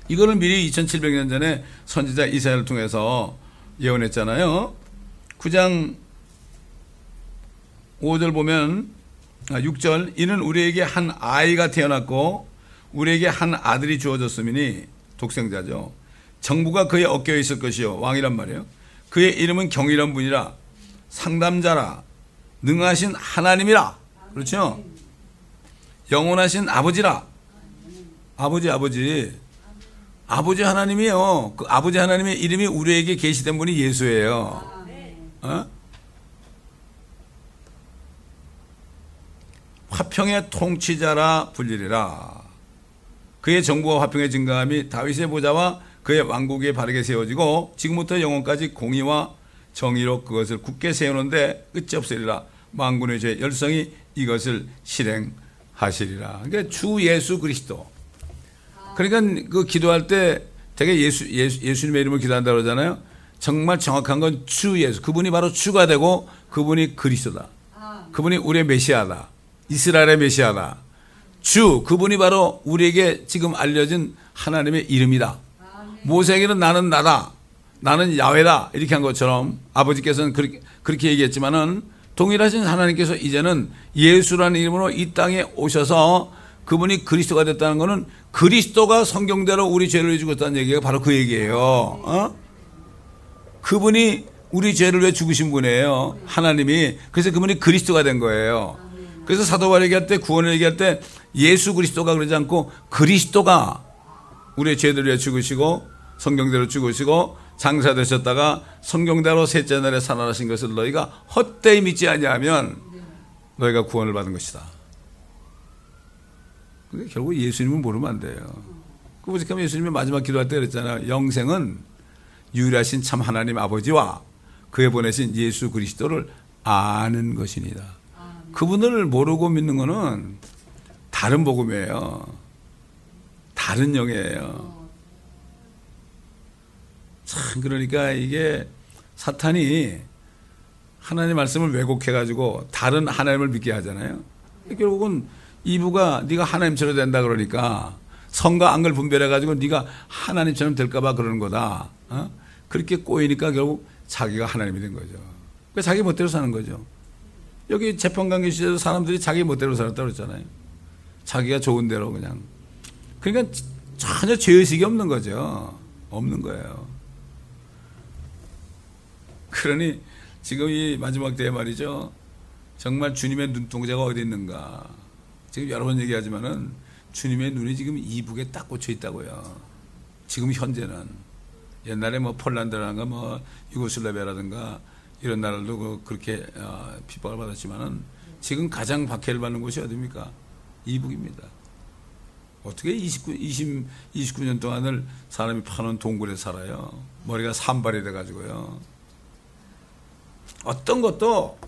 Speaker 1: 이거는 미리 2700년 전에 선지자 이사야를 통해서 예언했잖아요. 9장 5절 보면 6절 이는 우리에게 한 아이가 태어났고 우리에게 한 아들이 주어졌음이니 독생자죠. 정부가 그의 어깨에 있을 것이요 왕이란 말이에요. 그의 이름은 경이란 분이라 상담자라 능하신 하나님이라. 그렇죠? 영원하신 아버지라. 아버지 하나님이에요. 그 아버지 하나님의 이름이 우리에게 계시된 분이 예수예요. 화평의 통치자라 불리리라. 그의 정부와 화평의 증거함이 다윗의 보좌와 그의 왕국에 바르게 세워지고 지금부터 영원까지 공의와 정의로 그것을 굳게 세우는데 끝이 없으리라. 만군의 죄 열성이 이것을 실행하시리라. 그러니까 주 예수 그리스도. 그러니까 그 기도할 때 되게 예수님의 이름을 기도한다고 그러잖아요. 정말 정확한 건 주 예수. 그분이 바로 주가 되고 그분이 그리스도다. 그분이 우리의 메시아다. 이스라엘의 메시아다. 주, 그분이 바로 우리에게 지금 알려진 하나님의 이름이다. 모세에게는 나는 나다. 나는 야훼다. 이렇게 한 것처럼 아버지께서는 그렇게 얘기했지만은 동일하신 하나님께서 이제는 예수라는 이름으로 이 땅에 오셔서 그분이 그리스도가 됐다는 것은 그리스도가 성경대로 우리 죄를 위해 죽었다는 얘기가 바로 그 얘기예요. 그분이 우리 죄를 위해 죽으신 분이에요. 하나님이. 그래서 그분이 그리스도가 된 거예요. 그래서 사도 바울이 얘기할 때 구원을 얘기할 때 예수 그리스도가 그러지 않고 그리스도가 우리의 죄를 위해 죽으시고 성경대로 죽으시고 장사되셨다가 성경대로 셋째 날에 살아나신 것을 너희가 헛되이 믿지 아니하면 너희가 구원을 받은 것이다. 근데 결국 예수님은 모르면 안 돼요. 그 보니까 예수님이 마지막 기도할 때 그랬잖아요. 영생은 유일하신 참 하나님 아버지와 그에 보내신 예수 그리스도를 아는 것이니다. 그분을 모르고 믿는 것은 다른 복음이에요. 다른 영이에요. 참 그러니까 이게 사탄이 하나님 말씀을 왜곡해가지고 다른 하나님을 믿게 하잖아요. 결국은 이브가 네가 하나님처럼 된다 그러니까 선과 악을 분별해가지고 네가 하나님처럼 될까봐 그러는 거다. 그렇게 꼬이니까 결국 자기가 하나님이 된 거죠. 그러니까 자기 멋대로 사는 거죠. 여기 재판관계 시절에도 사람들이 자기 멋대로 살았다고 그랬잖아요. 자기가 좋은 대로 그냥. 그러니까 전혀 죄의식이 없는 거죠. 없는 거예요. 그러니 지금 이 마지막 때에 말이죠. 정말 주님의 눈동자가 어디 있는가. 지금 여러 번 얘기하지만은 주님의 눈이 지금 이북에 딱 꽂혀 있다고요. 지금 현재는. 옛날에 뭐 폴란드라든가 뭐 유고슬라비아라든가 이런 나라도 그렇게 핍박을 받았지만은 지금 가장 박해를 받는 곳이 어디입니까? 이북입니다. 어떻게 29년 동안을 사람이 파는 동굴에 살아요. 머리가 산발이 돼가지고요. 어떤 것도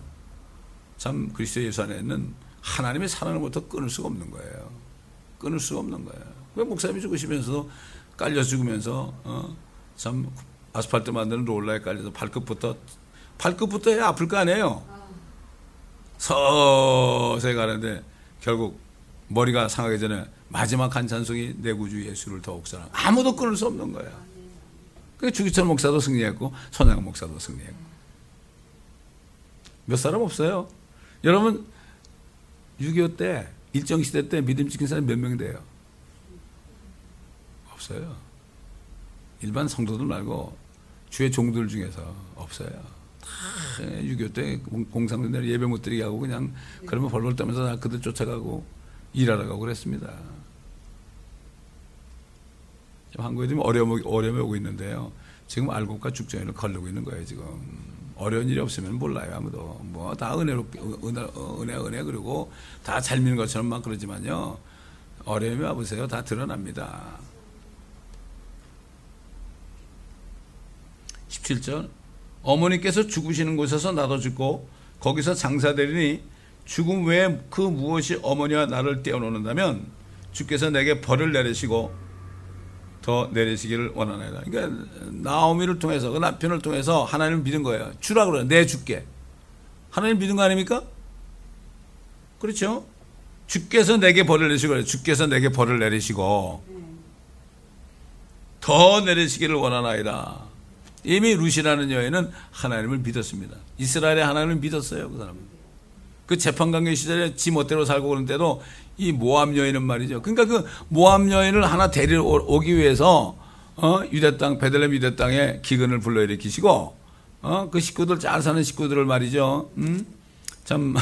Speaker 1: 참 그리스도 예수 안에는 하나님의 사랑으로부터 끊을 수가 없는 거예요. 끊을 수가 없는 거예요. 왜 목사님이 죽으시면서도 깔려 죽으면서 참 아스팔트 만드는 롤러에 깔려서 발끝부터 해야 아플 거 아니에요. 서서히 가는데 결국 머리가 상하기 전에 마지막 한 찬송이 내 구주 예수를 더욱 사랑. 아무도 끊을 수 없는 거야. 그러니까 주기철 목사도 승리했고 손양 목사도 승리했고. 몇 사람 없어요. 여러분 6.25 때 일정시대 때 믿음 지킨 사람이 몇 명 돼요? 없어요. 일반 성도들 말고 주의 종들 중에서 없어요. 다 6.25 때 공산군들 예배 못 드리게 하고 그냥 그러면 벌벌 떨면서 다 그들 쫓아가고 일하러 가고 그랬습니다. 지금 한국에 좀 어려움이 오고 있는데요. 지금 알곡과 죽전을 걸르고 있는 거예요. 지금 어려운 일이 없으면 몰라요. 아무도 뭐 다 은혜 그리고 다 잘 미는 것처럼 막 그러지만요. 어려움이 와보세요. 다 드러납니다. 17절 어머니께서 죽으시는 곳에서 나도 죽고 거기서 장사되리니 죽음 외에 그 무엇이 어머니와 나를 떼어놓는다면 주께서 내게 벌을 내리시고 더 내리시기를 원하나이다. 그러니까 나오미를 통해서 그 남편을 통해서 하나님을 믿은 거예요. 주라 그래요. 내 줄게. 하나님 믿은 거 아닙니까? 그렇죠? 주께서 내게 벌을 내리시고 그래요. 주께서 내게 벌을 내리시고 더 내리시기를 원하나이다. 이미 룻이라는 여인은 하나님을 믿었습니다. 이스라엘의 하나님을 믿었어요. 그 사람은. 그 재판관계 시절에 지 멋대로 살고 그러는데도 이 모압 여인은 말이죠. 그러니까 그 모압 여인을 하나 데리러 오기 위해서 유대 땅 베들레헴 유대 땅에 기근을 불러일으키시고 그 식구들 잘 사는 식구들을 말이죠. 참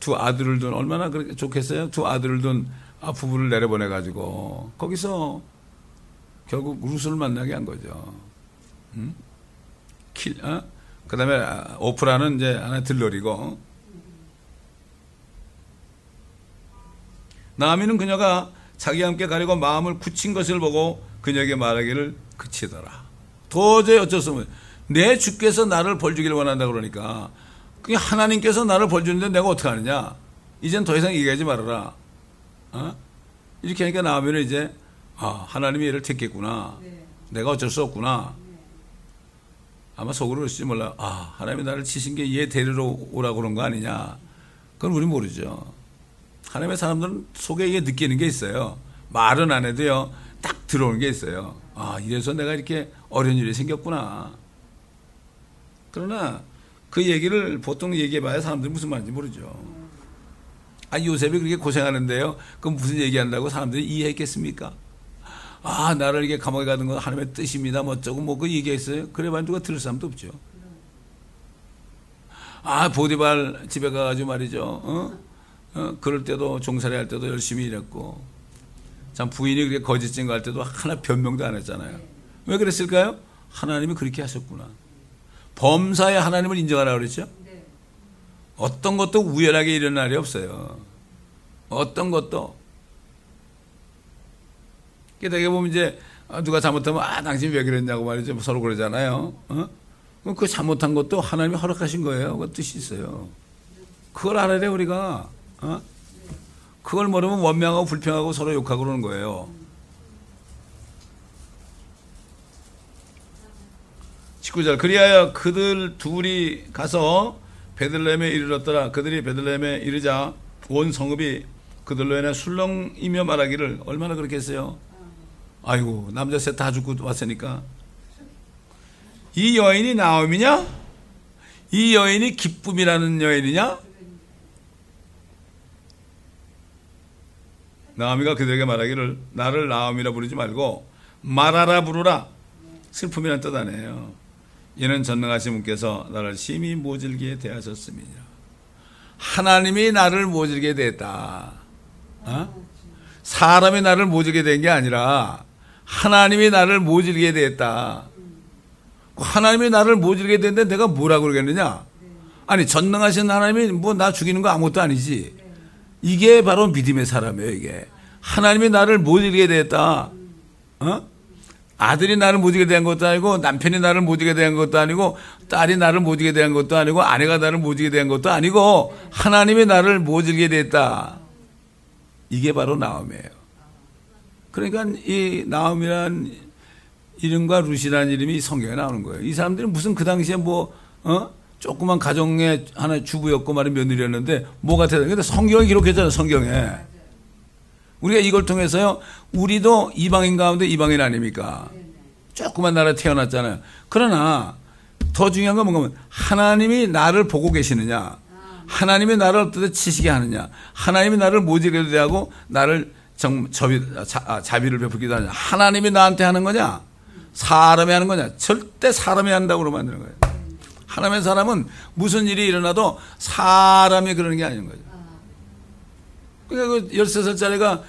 Speaker 1: 두 아들을 둔 얼마나 그렇게 좋겠어요. 두 아들을 둔 부부를 내려보내 가지고 거기서 결국 룻을 만나게 한 거죠. 그 다음에 오프라는 이제 하나 들러리고 나아미는 그녀가 자기와 함께 가려고 마음을 굳힌 것을 보고 그녀에게 말하기를 그치더라. 도저히 어쩔 수 없는 내 주께서 나를 벌 주기를 원한다 그러니까 그게 하나님께서 나를 벌 주는데 내가 어떻게 하느냐. 이젠 더 이상 얘기하지 말아라. 이렇게 하니까 나아미는 이제 하나님이 얘를 택했구나. 내가 어쩔 수 없구나. 아마 속으로 그럴지 몰라. 하나님이 나를 치신 게 얘 데리러 오라고 그런 거 아니냐. 그건 우리 모르죠. 하나님의 사람들은 속에 이게 느끼는 게 있어요. 말은 안 해도요. 딱 들어오는 게 있어요. 이래서 내가 이렇게 어려운 일이 생겼구나. 그러나 그 얘기를 보통 얘기해봐야 사람들이 무슨 말인지 모르죠. 요셉이 그렇게 고생하는데요. 그럼 무슨 얘기한다고 사람들이 이해했겠습니까? 나를 이게 감옥에 가는 건 하나님의 뜻입니다. 뭐 어쩌고 뭐 그 얘기했어요. 그래봐야 누가 들을 사람도 없죠. 보디발 집에 가가지고 말이죠. 그럴 때도 종살이 할 때도 열심히 일했고 참 부인이 그렇게 거짓 증거할 때도 하나 변명도 안 했잖아요. 왜 그랬을까요? 하나님이 그렇게 하셨구나. 범사에 하나님을 인정하라고 그랬죠. 어떤 것도 우연하게 일어날 날이 없어요. 어떤 것도. 되게 보면 이제 누가 잘못하면 당신 왜 그랬냐고 말이죠. 서로 그러잖아요. 그 잘못한 것도 하나님이 허락하신 거예요. 그 뜻이 있어요. 그걸 알아야 돼 우리가. 그걸 모르면 원망하고 불평하고 서로 욕하고 그러는 거예요. 19절 그리하여 그들 둘이 가서 베들레헴에 이르렀더라. 그들이 베들레헴에 이르자 온 성읍이 그들로 인해 술렁이며 말하기를 얼마나 그렇게 했어요. 아이고 남자 셋 다 죽고 왔으니까 이 여인이 나오미냐? 이 여인이 기쁨이라는 여인이냐? 나오미가 그들에게 말하기를 나를 나오미라 부르지 말고 마라라 부르라. 슬픔이란 뜻 아니에요. 이는 전능하신 분께서 나를 심히 모질게 대하셨음이니라. 하나님이 나를 모질게 대했다. 사람이 나를 모질게 된 게 아니라 하나님이 나를 모질게 대했다. 하나님이 나를 모질게 됐는데 내가 뭐라고 그러겠느냐? 아니 전능하신 하나님이 뭐 나 죽이는 거 아무것도 아니지. 이게 바로 믿음의 사람이에요. 이게 하나님이 나를 모질게 대했다. 아들이 나를 모지게 대한 것도 아니고 남편이 나를 모지게 대한 것도 아니고 딸이 나를 모지게 대한 것도 아니고 아내가 나를 모지게 대한 것도 아니고 하나님이 나를 모지게 됐다. 이게 바로 나옴이에요. 그러니까 이 나옴이란 이름과 룻이라는 이름이 성경에 나오는 거예요. 이 사람들은 무슨 그 당시에 조그만 가정의 하나 주부였고 말은 며느리였는데 뭐가 대단해. 근데 성경에 기록했잖아요. 성경에. 우리가 이걸 통해서요, 우리도 이방인 가운데 이방인 아닙니까? 조그만 나라에 태어났잖아요. 그러나 더 중요한 건 뭔가 하나님이 나를 보고 계시느냐, 하나님이 나를 어떻게 치시게 하느냐, 하나님이 나를 모지게 대하고 나를 자비를 베풀기도 하느냐, 하나님이 나한테 하는 거냐, 사람이 하는 거냐. 절대 사람이 한다고 만드는 거예요. 하나님의 사람은 무슨 일이 일어나도 사람이 그러는 게 아닌 거죠. 그러니까 그 13살짜리가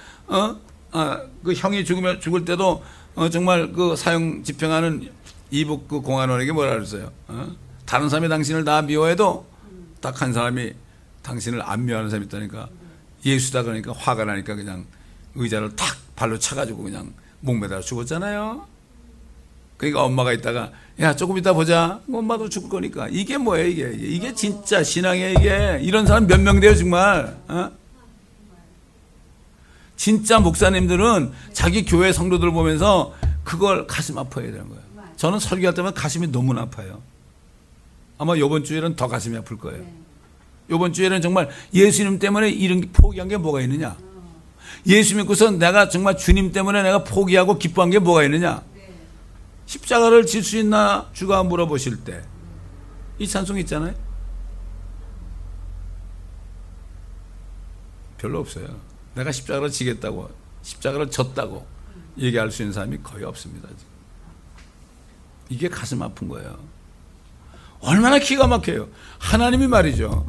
Speaker 1: 그 형이 죽을 때도 정말 그 사형 집행하는 이북 그 공안원에게 뭐라 그랬어요? 다른 사람이 당신을 다 미워해도 딱 한 사람이 당신을 안 미워하는 사람이 있다니까. 예수다. 그러니까 화가 나니까 그냥 의자를 탁 발로 차가지고 그냥 목매달아 죽었잖아요. 그러니까 엄마가 있다가 야 조금 이따 보자. 엄마도 죽을 거니까. 이게 뭐예요? 이게 진짜 신앙이에요. 이게 이런 사람 몇 명 돼요 정말. 진짜 목사님들은 자기 교회 성도들 보면서 그걸 가슴 아파해야 되는 거예요. 저는 설교할 때마다 가슴이 너무나 아파요. 아마 이번 주에는 더 가슴이 아플 거예요. 이번 주에는 정말 예수님 때문에 이런 포기한 게 뭐가 있느냐. 예수 믿고서 내가 정말 주님 때문에 내가 포기하고 기뻐한 게 뭐가 있느냐. 십자가를 질 수 있나 주가 물어보실 때 이 찬송 있잖아요. 별로 없어요. 내가 십자가를 지겠다고, 십자가를 졌다고 얘기할 수 있는 사람이 거의 없습니다. 지금. 이게 가슴 아픈 거예요. 얼마나 기가 막혀요. 하나님이 말이죠.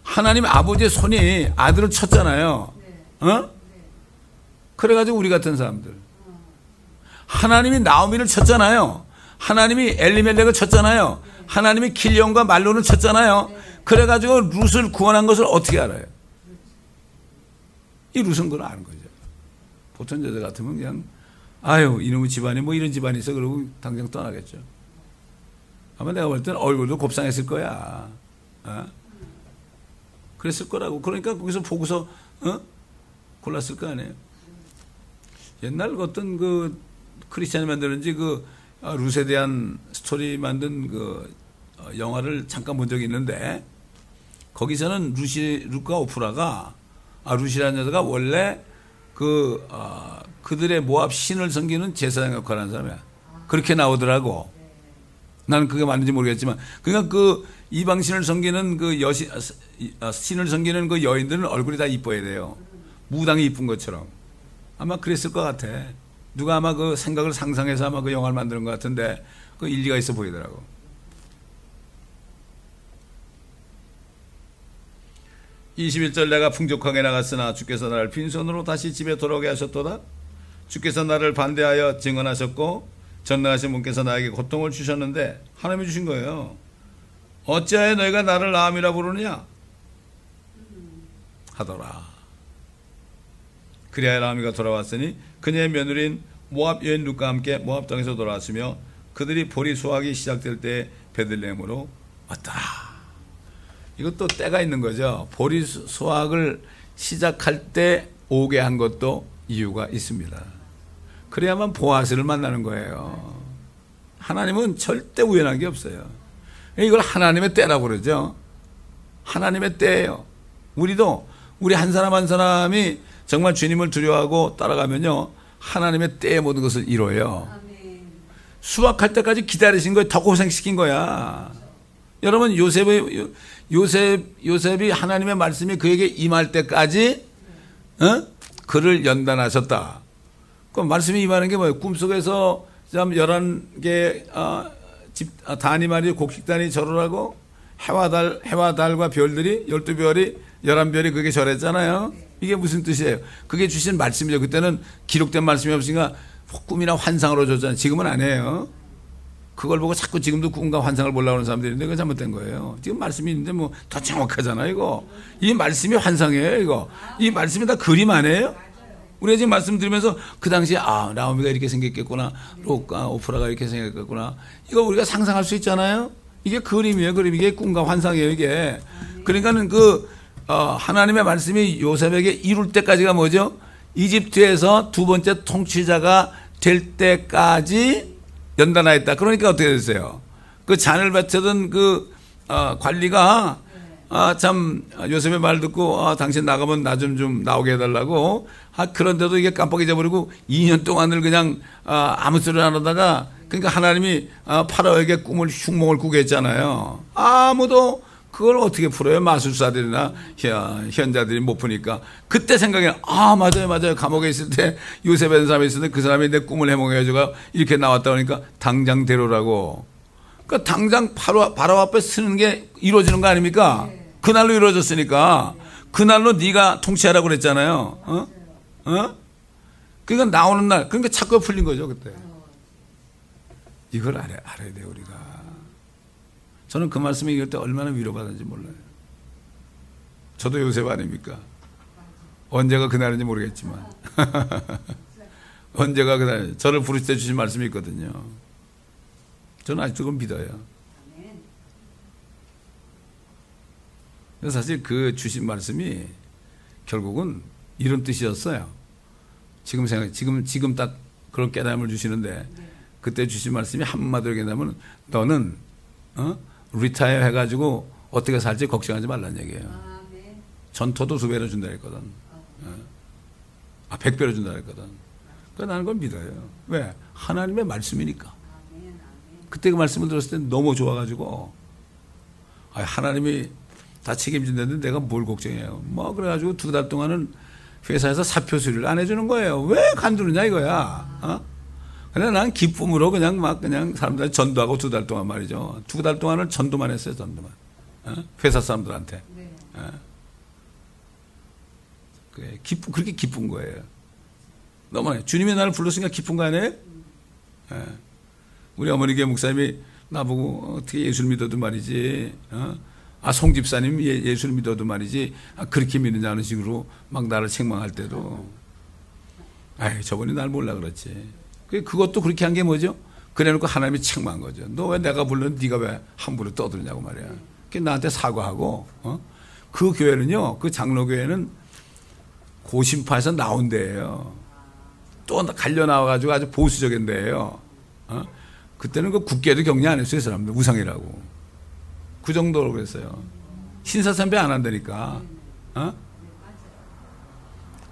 Speaker 1: 하나님 아버지의 손이 아들을 쳤잖아요. 그래가지고 우리 같은 사람들. 하나님이 나오미를 쳤잖아요. 하나님이 엘리멜렉을 쳤잖아요. 하나님이 길령과 말론을 쳤잖아요. 그래가지고 룻을 구원한 것을 어떻게 알아요? 이 룻은 그걸 아는 거죠. 보통 여자 같으면 그냥 아유 이놈의 집안이 뭐 이런 집안이 있어 그러고 당장 떠나겠죠. 아마 내가 볼 때는 얼굴도 곱상했을 거야. 그랬을 거라고. 그러니까 거기서 보고서 골랐을 거 아니에요. 옛날 어떤 그 크리스찬이 만드는지 그 룻에 대한 스토리 만든 그 영화를 잠깐 본 적이 있는데 거기서는 룻과 오프라가 룻이라는 여자가 원래 그들의 모압 신을 섬기는 제사장 역할을 하는 사람이야. 그렇게 나오더라고. 나는 그게 맞는지 모르겠지만 그러니까 그 이방신을 섬기는 그 신을 섬기는 그 여인들은 얼굴이 다 이뻐야 돼요. 무당이 이쁜 것처럼. 아마 그랬을 것 같아. 누가 아마 그 생각을 상상해서 아마 그 영화를 만드는 것 같은데 그 일리가 있어 보이더라고. (21절) 내가 풍족하게 나갔으나 주께서 나를 빈손으로 다시 집에 돌아오게 하셨도다. 주께서 나를 반대하여 증언하셨고 전능하신 분께서 나에게 고통을 주셨는데 하나님이 주신 거예요. 어찌하여 너희가 나를 나음이라 부르느냐 하더라. 그리하여 나오미가 돌아왔으니 그녀의 며느리인 모압 여인 룻과 함께 모압 땅에서 돌아왔으며 그들이 보리 수확이 시작될 때 베들레헴으로 왔더라. 이것도 때가 있는 거죠. 보리 수확을 시작할 때 오게 한 것도 이유가 있습니다. 그래야만 보아스를 만나는 거예요. 하나님은 절대 우연한 게 없어요. 이걸 하나님의 때라고 그러죠. 하나님의 때예요. 우리 한 사람 한 사람이 정말 주님을 두려워하고 따라가면요 하나님의 때에 모든 것을 이뤄요. 수확할 때까지 기다리신 거예요. 더 고생시킨 거야. 여러분 요셉이 하나님의 말씀이 그에게 임할 때까지 그를 연단하셨다. 그 말씀이 임하는 게 뭐예요? 꿈속에서 11개 단위 말이 곡식단이 절하고 해와 달과 별들이 12별이 11별이 그게 절했잖아요. 이게 무슨 뜻이에요? 그게 주신 말씀이죠. 그때는 기록된 말씀이 없으니까 꿈이나 환상으로 줬잖아요. 지금은 아니에요. 그걸 보고 자꾸 지금도 꿈과 환상을 보려고 하는 사람들이 있는데 그건 잘못된 거예요. 지금 말씀이 있는데 뭐 더 정확하잖아요. 이거 이 말씀이 환상이에요. 이 말씀이 다 그림 아니에요? 우리가 지금 말씀드리면서 그 당시에 나오미가 이렇게 생겼겠구나, 롯과 오프라가 이렇게 생겼겠구나, 이거 우리가 상상할 수 있잖아요. 이게 그림이에요. 그림. 이게 꿈과 환상이에요. 이게. 그러니까는 하나님의 말씀이 요셉에게 이룰 때까지가 뭐죠? 이집트에서 두 번째 통치자가 될 때까지 연단하였다. 그러니까 어떻게 됐어요? 그 잔을 바치던 관리가 참 요셉의 말 듣고 당신 나가면 나 좀 나오게 해달라고. 그런데도 이게 깜빡 잊어버리고 2년 동안을 그냥 아무 소리 안 하다가, 그러니까 하나님이 파라오에게 흉몽을 꾸게 했잖아요. 아무도 그걸 어떻게 풀어요? 마술사들이나 현자들이 못 푸니까. 그때 생각이 맞아요. 감옥에 있을 때 요셉이라는 사람이 있었는데 그 사람이 내 꿈을 해몽해가지고 이렇게 나왔다 그러니까 당장 데려오라고. 그러니까 당장 바로 앞에 쓰는 게 이루어지는 거 아닙니까? 그날로 이루어졌으니까. 그날로 네가 통치하라고 그랬잖아요. 그러니까 나오는 날, 그러니까 착고가 풀린 거죠 그때. 이걸 알아야 돼요 우리가. 저는 그 말씀을 읽을 때 얼마나 위로받았는지 몰라요. 저도 요셉 아닙니까? 언제가 그날인지 모르겠지만 언제가 그날, 저를 부르실 때 주신 말씀이 있거든요. 저는 아직도 그걸 믿어요. 그래서 사실 그 주신 말씀이 결국은 이런 뜻이었어요. 지금 딱 그런 깨달음을 주시는데, 그때 주신 말씀이 한마디로 얘기하면 너는 리타이어 해가지고 어떻게 살지 걱정하지 말란 얘기예요. 전토도 2배로 준다 했거든. 100배로 준다 했거든. 그러니까 나는 그걸 믿어요. 왜? 하나님의 말씀이니까. 그때 그 말씀을 들었을 때 너무 좋아가지고, 하나님이 다 책임진다는데 내가 뭘 걱정해요. 그래가지고 2달 동안은 회사에서 사표 수리를 안 해주는 거예요. 왜 간두느냐 이거야. 그냥 난 기쁨으로 그냥 사람들 전도하고 2달 동안 말이죠. 2달 동안은 전도만 했어요. 전도만. 회사 사람들한테. 그렇게 기쁜 거예요. 너무 주님이 나를 불렀으니까 기쁜 거 아니에요? 우리 어머니 교회 목사님이 나보고 어떻게 예수를 믿어도 말이지, 송 집사님 예수를 믿어도 말이지, 그렇게 믿느냐 하는 식으로 막 나를 책망할 때도, 저번에 날 몰라 그렇지. 그것도 그렇게 한 게 뭐죠? 그래놓고 하나님이 책망한 거죠. 너 왜 내가 불렀는데 네가 왜 함부로 떠드냐고 말이야. 나한테 사과하고, 그 교회는요, 그 장로교회는 고심파에서 나온 데예요. 또 갈려 나와가지고 아주 보수적인 데예요. 그때는 그 국계도 격리 안 했어요, 사람들. 우상이라고. 그 정도로 그랬어요. 신사참배 안 한다니까.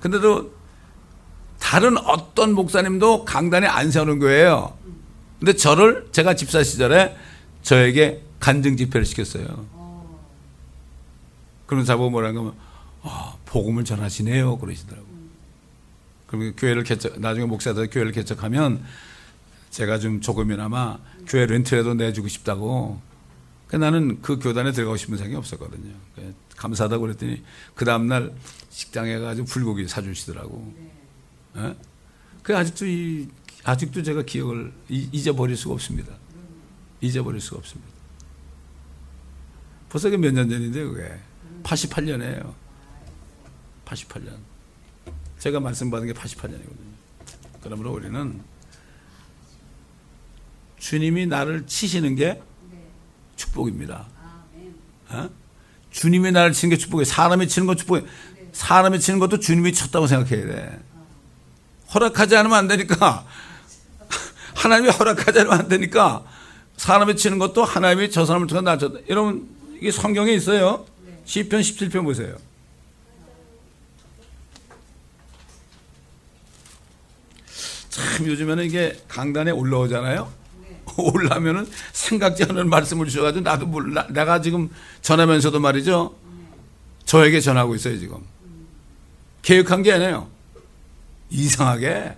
Speaker 1: 근데도 다른 어떤 목사님도 강단에 안 세우는 거예요. 근데 제가 집사 시절에 저에게 간증 집회를 시켰어요. 그런 사보고 뭐라는 거면, 복음을 전하시네요. 그러시더라고요. 그럼 나중에 목사들 교회를 개척하면 제가 좀 조금이나마 교회 렌트라도 내주고 싶다고. 나는 그 교단에 들어가고 싶은 생각이 없었거든요. 감사하다고 그랬더니 그 다음날 식당에 가지고 불고기 사주시더라고. 아직도 제가 기억을 잊어버릴 수가 없습니다. 잊어버릴 수가 없습니다. 벌써 몇 년 전인데 그게 88년이에요. 88년. 제가 말씀받은 게 88년이거든요. 그러므로 우리는 주님이 나를 치시는 게 축복입니다. 주님이 나를 치는 게 축복이에요. 사람이 치는 건 축복이에요. 사람이 치는 것도 주님이 쳤다고 생각해야 돼. 허락하지 않으면 안 되니까. 하나님이 허락하지 않으면 안 되니까. 사람이 치는 것도 하나님이 저 사람을 통해 날 쳤다. 여러분, 이게 성경에 있어요. 시편 17편 보세요. 참 요즘에는 이게 강단에 올라오잖아요. 올라면은 생각지 않은 말씀을 주셔가지고 나도 몰라. 내가 지금 전하면서도 말이죠. 저에게 전하고 있어요 지금. 계획한 게 아니에요. 이상하게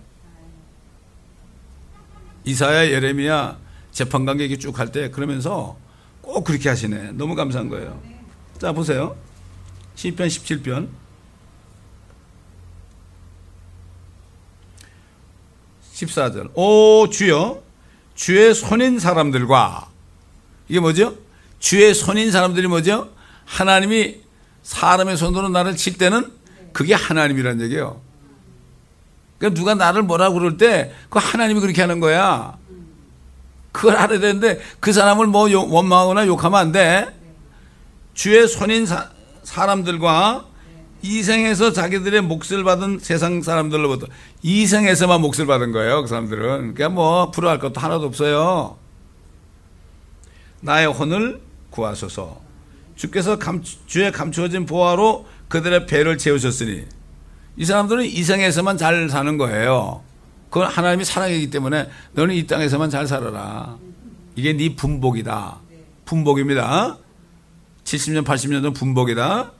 Speaker 1: 이사야, 예레미야 재판관계 얘기 쭉 할 때 그러면서 꼭 그렇게 하시네. 너무 감사한 거예요. 자 보세요. 시편 17편 14절. 오 주여, 주의 손인 사람들과, 이게 뭐죠? 주의 손인 사람들이 뭐죠? 하나님이 사람의 손으로 나를 칠 때는 그게 하나님이라는 얘기예요. 그러니까 누가 나를 뭐라고 그럴 때 그 하나님이 그렇게 하는 거야. 그걸 알아야 되는데 그 사람을 뭐 원망하거나 욕하면 안 돼. 주의 손인 사람들과 이생에서 자기들의 몫을 받은 세상 사람들로부터 이생에서만 몫을 받은 거예요. 그 사람들은. 그러니까 뭐 부러워할 것도 하나도 없어요. 나의 혼을 구하소서. 주께서 주의 감추어진 보화로 그들의 배를 채우셨으니 이 사람들은 이생에서만 잘 사는 거예요. 그건 하나님이 사랑이기 때문에 너는 이 땅에서만 잘 살아라. 이게 네 분복이다. 분복입니다. 70년 80년 전 분복이다.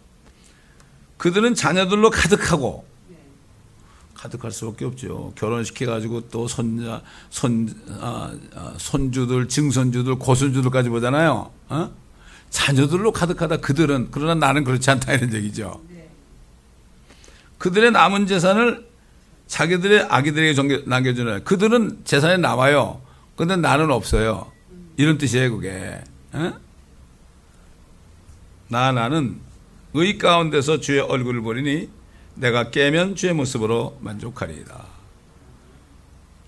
Speaker 1: 그들은 자녀들로 가득하고 가득할 수밖에 없죠. 결혼시켜가지고 또 손주들, 증손주들, 고손주들까지 보잖아요. 자녀들로 가득하다 그들은. 그러나 나는 그렇지 않다 이런 얘기죠. 그들의 남은 재산을 자기들의 아기들에게 남겨주는. 그들은 재산이 남아요. 그런데 나는 없어요. 이런 뜻이에요 그게. 나는 의 가운데서 주의 얼굴을 보리니 내가 깨면 주의 모습으로 만족하리이다.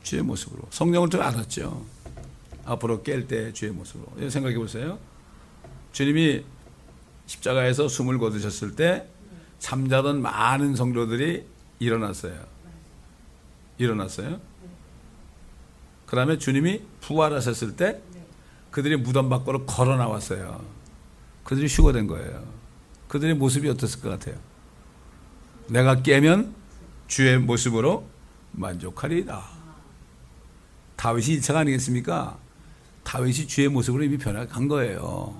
Speaker 1: 주의 모습으로. 성령을 좀 알았죠. 앞으로 깰 때 주의 모습으로. 생각해 보세요. 주님이 십자가에서 숨을 거두셨을 때 잠자던 많은 성도들이 일어났어요. 그 다음에 주님이 부활하셨을 때 그들이 무덤 밖으로 걸어 나왔어요. 그들이 휴거된 거예요. 그들의 모습이 어땠을 것 같아요? 내가 깨면 주의 모습으로 만족하리이다. 다윗이 1차가 아니겠습니까? 다윗이 주의 모습으로 이미 변화한 거예요.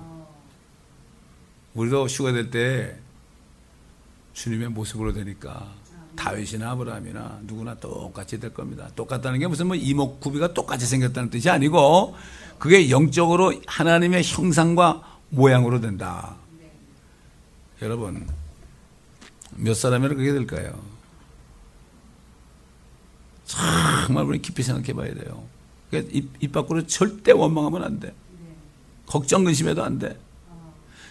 Speaker 1: 우리도 휴거될 때 주님의 모습으로 되니까 다윗이나 아브라함이나 누구나 똑같이 될 겁니다. 똑같다는 게 무슨 뭐 이목구비가 똑같이 생겼다는 뜻이 아니고 그게 영적으로 하나님의 형상과 모양으로 된다. 여러분 몇 사람이나 그게 될까요? 정말 우리 깊이 생각해 봐야 돼요. 그러니까 입 밖으로 절대 원망하면 안 돼. 걱정 근심해도 안 돼.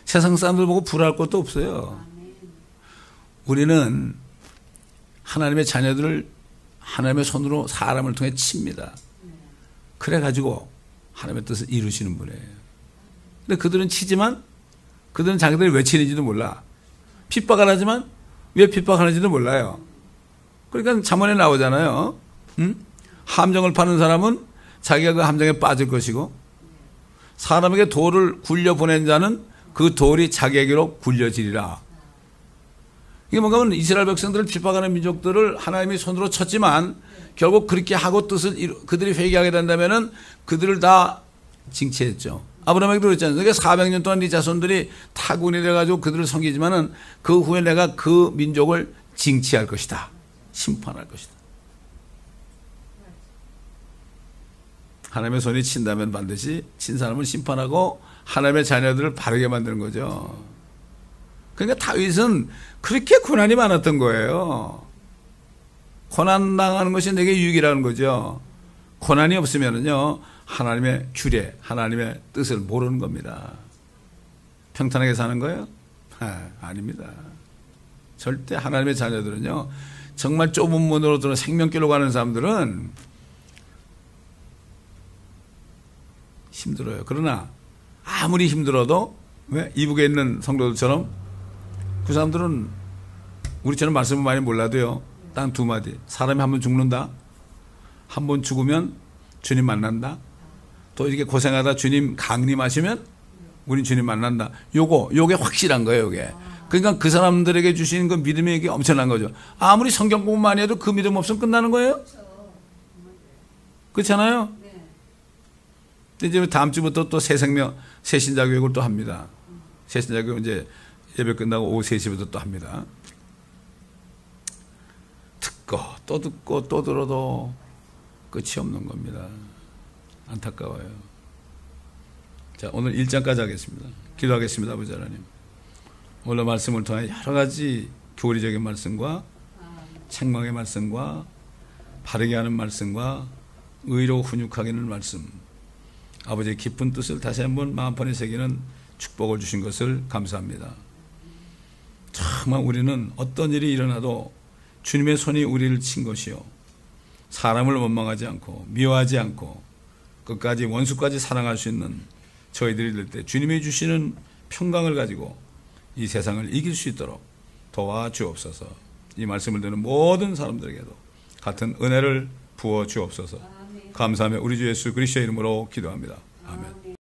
Speaker 1: 세상 사람들 보고 불화할 것도 없어요. 우리는 하나님의 자녀들을 하나님의 손으로 사람을 통해 칩니다. 그래가지고 하나님의 뜻을 이루시는 분이에요. 근데 그들은 치지만 그들은 자기들이 왜 치는지도 몰라. 핍박을 하지만 왜 핍박하는지도 몰라요. 그러니까 잠언에 나오잖아요. 함정을 파는 사람은 자기가 그 함정에 빠질 것이고 사람에게 돌을 굴려보낸 자는 그 돌이 자기에게로 굴려지리라. 이게 뭔가 하면 이스라엘 백성들을 핍박하는 민족들을 하나님이 손으로 쳤지만 결국 그렇게 하고 그들이 회개하게 된다면은 그들을 다 징치했죠. 아브라함에게도 그랬잖아요. 그러니까 400년 동안 네 자손들이 타군이 돼가지고 그들을 섬기지만은 그 후에 내가 그 민족을 징치할 것이다. 심판할 것이다. 하나님의 손이 친다면 반드시 친 사람을 심판하고 하나님의 자녀들을 바르게 만드는 거죠. 그러니까 다윗은 그렇게 고난이 많았던 거예요. 고난 당하는 것이 내게 유익이라는 거죠. 고난이 없으면은요 하나님의 규례, 하나님의 뜻을 모르는 겁니다. 평탄하게 사는 거예요? 아닙니다. 절대 하나님의 자녀들은요 정말 좁은 문으로 들어 생명길로 가는 사람들은 힘들어요. 그러나 아무리 힘들어도 왜 이북에 있는 성도들처럼 그 사람들은 우리처럼 말씀을 많이 몰라도요 딱 두 마디. 사람이 한 번 죽는다. 한 번 죽으면 주님 만난다. 또 이렇게 고생하다 주님 강림하시면 우린 주님 만난다. 요게 확실한 거예요. 요게. 그러니까 그 사람들에게 주시는 그 믿음이 이게 엄청난 거죠. 아무리 성경 공부 많이 해도 그 믿음 없으면 끝나는 거예요. 그렇잖아요. 이제 다음 주부터 또 새생명 새신자 교육을 또 합니다. 새신자 교육 이제 예배 끝나고 오후 3시부터 또 합니다. 듣고 또 들어도 끝이 없는 겁니다. 안타까워요. 자, 오늘 1장까지 하겠습니다. 기도하겠습니다. 아버지 하나님, 오늘 말씀을 통해 여러 가지 교리적인 말씀과 책망의 말씀과 바르게 하는 말씀과 의로 훈육하게 하는 말씀, 아버지의 깊은 뜻을 다시 한번 마음판에 새기는 축복을 주신 것을 감사합니다. 정말 우리는 어떤 일이 일어나도 주님의 손이 우리를 친 것이요 사람을 원망하지 않고 미워하지 않고 끝까지 원수까지 사랑할 수 있는 저희들이 될 때 주님이 주시는 평강을 가지고 이 세상을 이길 수 있도록 도와주옵소서. 이 말씀을 듣는 모든 사람들에게도 같은 은혜를 부어 주옵소서. 감사하며 우리 주 예수 그리스도의 이름으로 기도합니다.